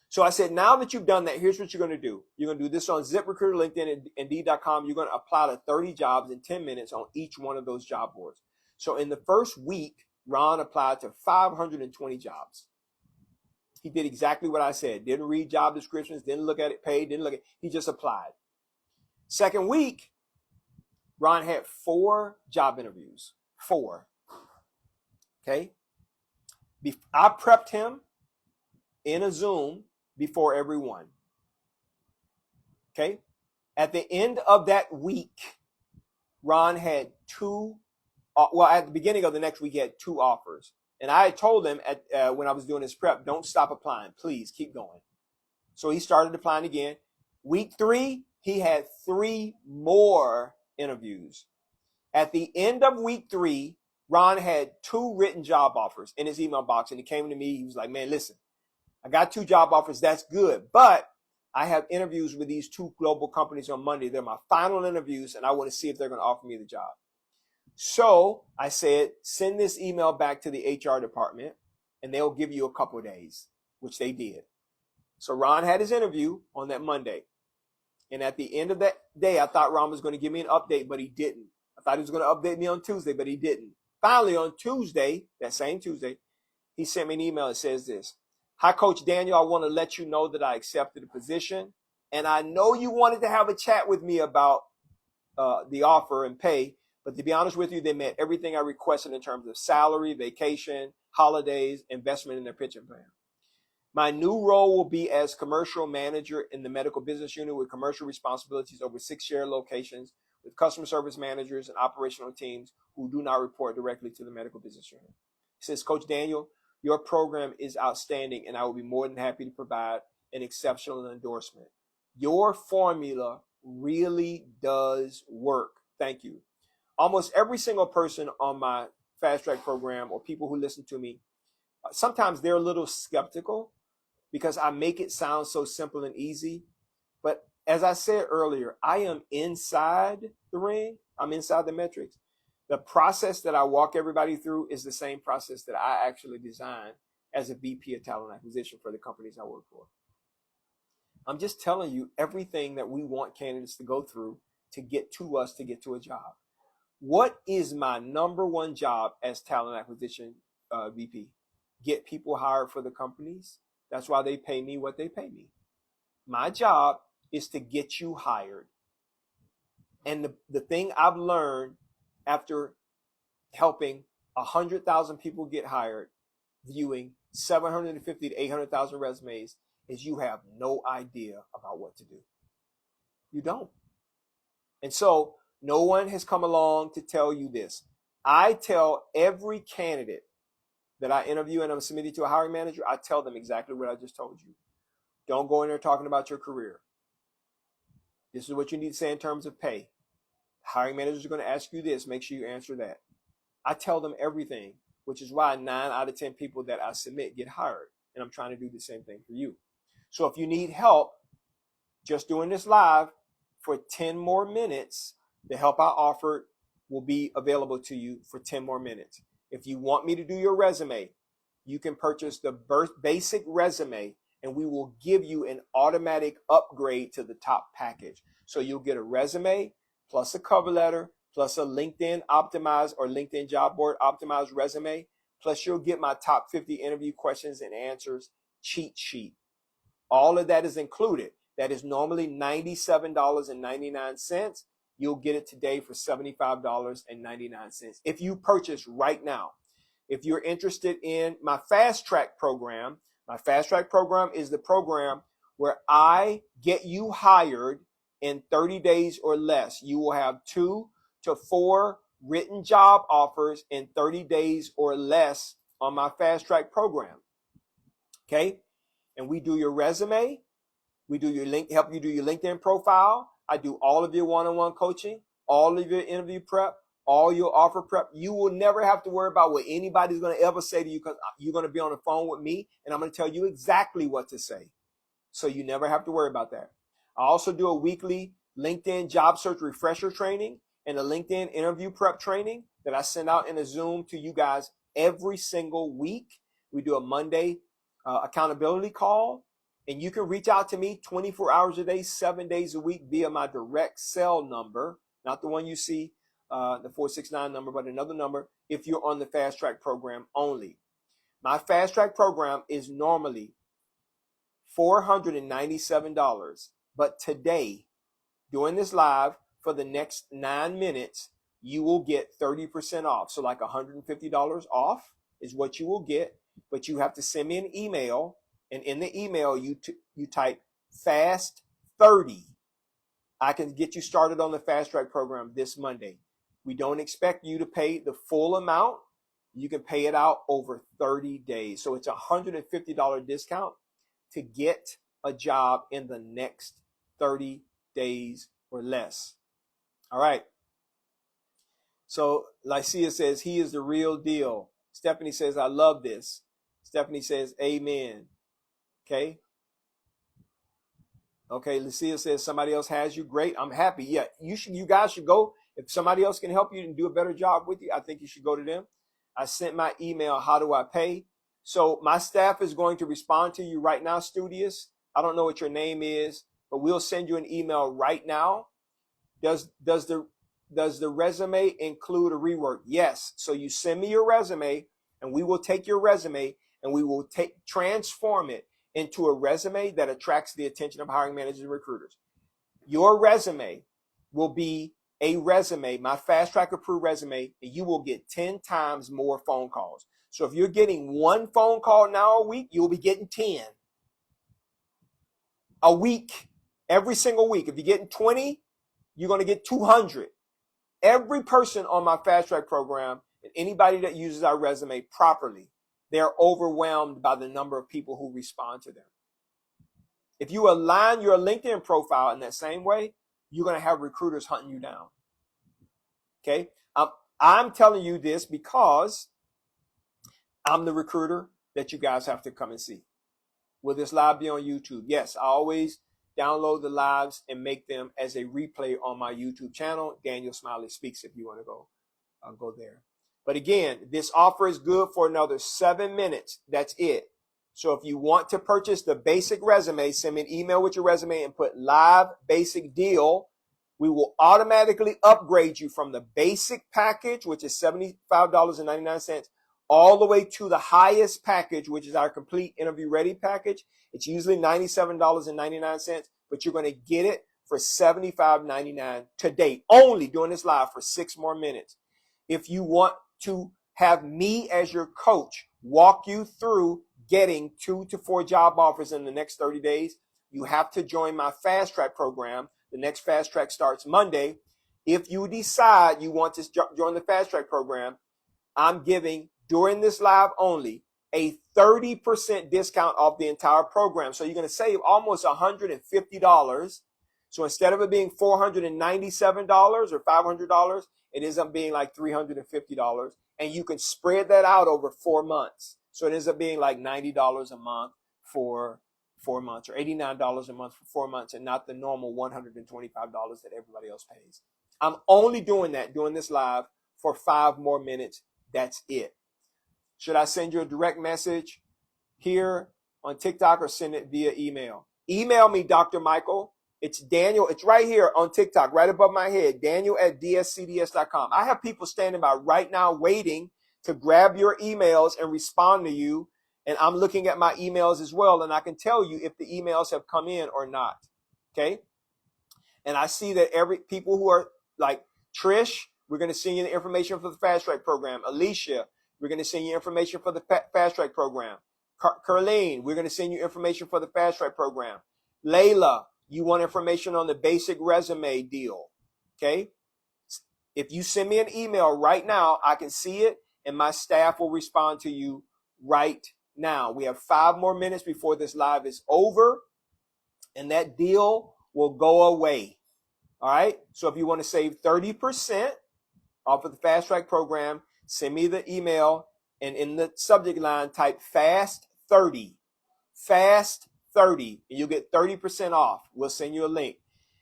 S1: So I said, now that you've done that, here's what you're going to do. You're going to do this on ZipRecruiter, LinkedIn, and Indeed.com. You're going to apply to 30 jobs in 10 minutes on each one of those job boards. So in the first week, Ron applied to 520 jobs. He did exactly what I said. Didn't read job descriptions, didn't look at it, paid, didn't look at it. He just applied. Second week, Ron had 4 job interviews. 4. Okay? I prepped him in a Zoom before every one. Okay? At the end of that week, Ron had 2 at the beginning of the next week, he had 2 offers. And I had told him when I was doing his prep, don't stop applying. Please keep going. So he started applying again. Week 3, he had 3 more interviews. At the end of week 3, Ron had 2 written job offers in his email box. And he came to me. He was like, man, listen, I got 2 job offers. That's good. But I have interviews with these 2 global companies on Monday. They're my final interviews, and I want to see if they're going to offer me the job. So I said, send this email back to the HR department and they'll give you a couple of days, which they did. So Ron had his interview on that Monday. And at the end of that day, I thought Ron was going to give me an update, but he didn't. I thought he was going to update me on Tuesday, but he didn't. Finally, on Tuesday, that same Tuesday, he sent me an email that says this. Hi, Coach Daniel. I want to let you know that I accepted the position. And I know you wanted to have a chat with me about the offer and pay. But to be honest with you, they met everything I requested in terms of salary, vacation, holidays, investment in their pension plan. My new role will be as commercial manager in the medical business unit with commercial responsibilities over 6 shared locations with customer service managers and operational teams who do not report directly to the medical business unit. He says, Coach Daniel, your program is outstanding and I will be more than happy to provide an exceptional endorsement. Your formula really does work. Thank you. Almost every single person on my fast track program or people who listen to me, sometimes they're a little skeptical because I make it sound so simple and easy. But as I said earlier, I am inside the ring. I'm inside the metrics. The process that I walk everybody through is the same process that I actually designed as a VP of talent acquisition for the companies I work for. I'm just telling you everything that we want candidates to go through to get to us, to get to a job. What is my number one job as talent acquisition VP? Get people hired for the companies. That's why they pay me what they pay me. My job is to get you hired. And the thing I've learned after helping 100,000 people get hired, viewing 750 to 800,000 resumes, is you have no idea about what to do. You don't. And so no one has come along to tell you this. I tell every candidate that I interview and I'm submitted to a hiring manager, I tell them exactly what I just told you. Don't go in there talking about your career. This is what you need to say in terms of pay. Hiring managers are going to ask you this. Make sure you answer that. I tell them everything, which is why 9 out of 10 people that I submit get hired. And I'm trying to do the same thing for you. So if you need help just doing this live for 10 more minutes, the help I offered will be available to you for 10 more minutes. If you want me to do your resume, you can purchase the basic resume and we will give you an automatic upgrade to the top package. So you'll get a resume plus a cover letter plus a LinkedIn optimized or LinkedIn job board optimized resume. Plus you'll get my top 50 interview questions and answers cheat sheet. All of that is included. That is normally $97.99. You'll get it today for $75.99 if you purchase right now. If you're interested in my fast track program is the program where I get you hired in 30 days or less. You will have 2 to 4 written job offers in 30 days or less on my fast track program. Okay? And we do your resume. We do your help you do your LinkedIn profile. I do all of your one-on-one coaching, all of your interview prep, all your offer prep. You will never have to worry about what anybody's going to ever say to you because you're going to be on the phone with me and I'm going to tell you exactly what to say. So you never have to worry about that. I also do a weekly LinkedIn job search refresher training and a LinkedIn interview prep training that I send out in a Zoom to you guys every single week. We do a Monday accountability call. And you can reach out to me 24 hours a day, 7 days a week via my direct cell number, not the one you see, the 469 number, but another number if you're on the fast track program only. My fast track program is normally $497, but today, during this live for the next 9 minutes, you will get 30% off. So like $150 off is what you will get, but you have to send me an email. And in the email, you type FAST 30. I can get you started on the fast track program this Monday. We don't expect you to pay the full amount. You can pay it out over 30 days. So it's a $150 discount to get a job in the next 30 days or less. All right. So Lycia says, he is the real deal. Stephanie says, I love this. Stephanie says, amen. Okay. Okay. Lucia says somebody else has you. Great. I'm happy. Yeah. You guys should go. If somebody else can help you and do a better job with you, I think you should go to them. I sent my email. How do I pay? So my staff is going to respond to you right now, Studious. I don't know what your name is, but we'll send you an email right now. Does the resume include a rework? Yes. So you send me your resume and we will take your resume and we will transform it into a resume that attracts the attention of hiring managers and recruiters. Your resume will be a resume, my fast track approved resume, and you will get 10 times more phone calls. So if you're getting 1 phone call now a week, you'll be getting 10 a week, every single week. If you're getting 20, you're going to get 200. Every person on my fast track program and anybody that uses our resume properly, they're overwhelmed by the number of people who respond to them. If you align your LinkedIn profile in that same way, you're going to have recruiters hunting you down. Okay. I'm telling you this because I'm the recruiter that you guys have to come and see. Will this live be on YouTube? Yes, I always download the lives and make them as a replay on my YouTube channel. Daniel Smiley Speaks if you want to go, I'll go there. But again, this offer is good for another 7 minutes. That's it. So if you want to purchase the basic resume, send me an email with your resume and put live basic deal. We will automatically upgrade you from the basic package, which is $75.99, all the way to the highest package, which is our complete interview ready package. It's usually $97.99, but you're going to get it for $75.99 today, only doing this live for 6 more minutes. If you want to have me as your coach walk you through getting 2 to 4 job offers in the next 30 days, you have to join my fast track program. The next fast track starts Monday. If you decide you want to join the fast track program, I'm giving during this live only a 30% discount off the entire program. So you're going to save almost $150. So instead of it being $497 or $500, it ends up being like $350. And you can spread that out over 4 months. So it ends up being like $90 a month for 4 months, or $89 a month for 4 months, and not the normal $125 that everybody else pays. I'm only doing this live for 5 more minutes. That's it. Should I send you a direct message here on TikTok or send it via email? Email me, Dr. Michael. It's Daniel. It's right here on TikTok, right above my head, Daniel@dscds.com. I have people standing by right now waiting to grab your emails and respond to you. And I'm looking at my emails as well, and I can tell you if the emails have come in or not. Okay? And I see that people who are like Trish, we're going to send you the information for the Fast Track program. Alicia, we're going to send you information for the Fast Track program. Carlene, we're going to send you information for the Fast Track program. Layla, you want information on the basic resume deal. Okay? If you send me an email right now, I can see it, and my staff will respond to you right now. We have 5 more minutes before this live is over, and that deal will go away. All right? So if you want to save 30% off of the Fast Track program, send me the email, and in the subject line, type FAST 30. FAST 30, and you'll get 30% off. We'll send you a link.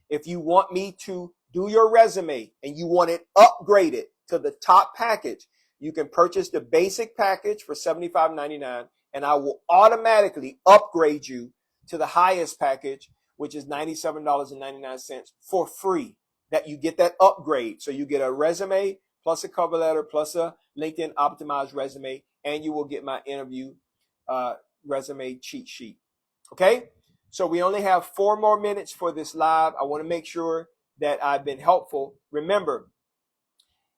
S1: If you want me to do your resume and you want it upgraded to the top package, you can purchase the basic package for $75.99, and I will automatically upgrade you to the highest package, which is $97.99 for free. That you get that upgrade. So you get a resume plus a cover letter plus a LinkedIn optimized resume, and you will get my interview resume cheat sheet. Okay? So we only have 4 more minutes for this live. I want to make sure that I've been helpful. Remember,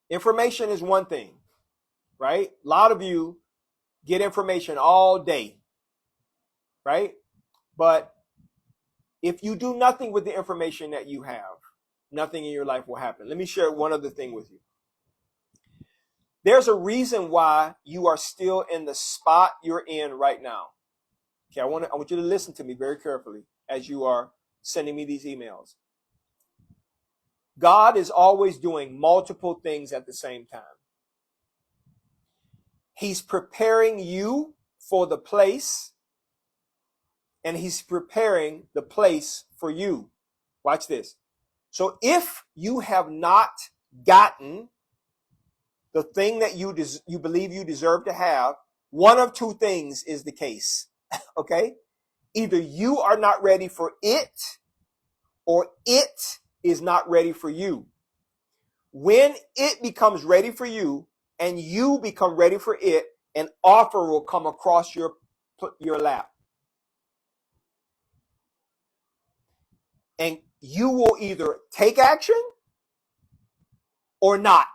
S1: information is one thing, right? A lot of you get information all day, right? But if you do nothing with the information that you have, nothing in your life will happen. Let me share one other thing with you. There's a reason why you are still in the spot you're in right now. Okay, I want you to listen to me very carefully as you are sending me these emails. God is always doing multiple things at the same time. He's preparing you for the place, and he's preparing the place for you. Watch this. So if you have not gotten the thing that you believe you deserve to have, one of 2 things is the case. Okay? Either you are not ready for it, or it is not ready for you. When it becomes ready for you and you become ready for it, an offer will come across your lap. And you will either take action or not.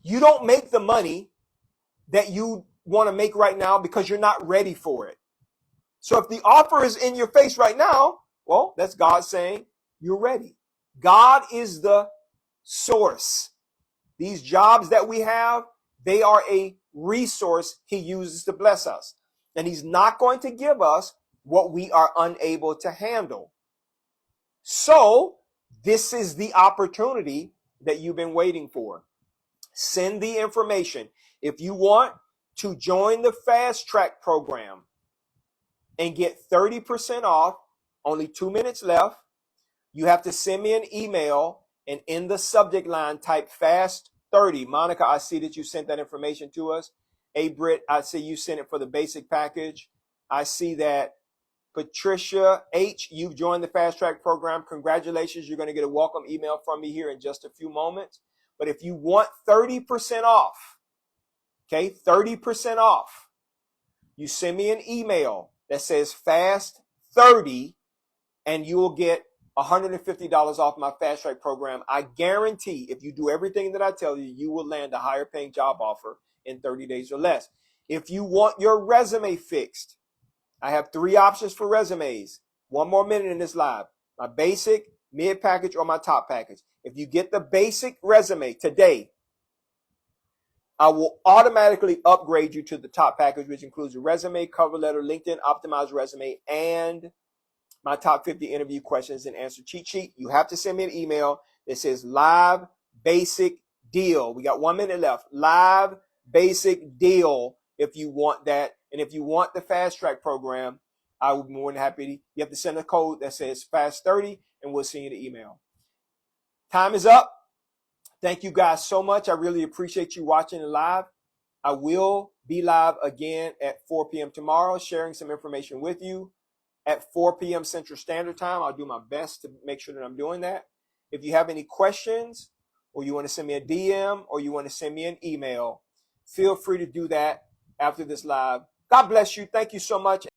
S1: You don't make the money that you want to make right now because you're not ready for it. So if the offer is in your face right now, well, that's God saying you're ready. God is the source. These jobs that we have, they are a resource he uses to bless us. And he's not going to give us what we are unable to handle. So this is the opportunity that you've been waiting for. Send the information. If you want to join the Fast Track program and get 30% off, only 2 minutes left, you have to send me an email, and in the subject line, type FAST 30. Monica, I see that you sent that information to us. Hey, Britt, I see you sent it for the basic package. I see that Patricia H., you've joined the Fast Track program. Congratulations. You're going to get a welcome email from me here in just a few moments. But if you want 30% off, okay, 30% off, you send me an email that says FAST 30, and you will get $150 off my Fast Track program. I guarantee if you do everything that I tell you, you will land a higher paying job offer in 30 days or less. If you want your resume fixed, I have 3 options for resumes. 1 more minute in this live. My basic, mid package, or my top package. If you get the basic resume today, I will automatically upgrade you to the top package, which includes a resume, cover letter, LinkedIn optimized resume, and my top 50 interview questions and answer cheat sheet. You have to send me an email that says live basic deal. We got 1 minute left. Live basic deal. if you want that. And if you want the fast track program, I would be more than happy. You have to send a code that says FAST30 and we'll send you the email. Time is up. Thank you guys so much. I really appreciate you watching it live. I will be live again at 4 p.m. tomorrow, sharing some information with you at 4 p.m. Central Standard Time. I'll do my best to make sure that I'm doing that. If you have any questions, or you want to send me a DM, or you want to send me an email, feel free to do that after this live. God bless you. Thank you so much.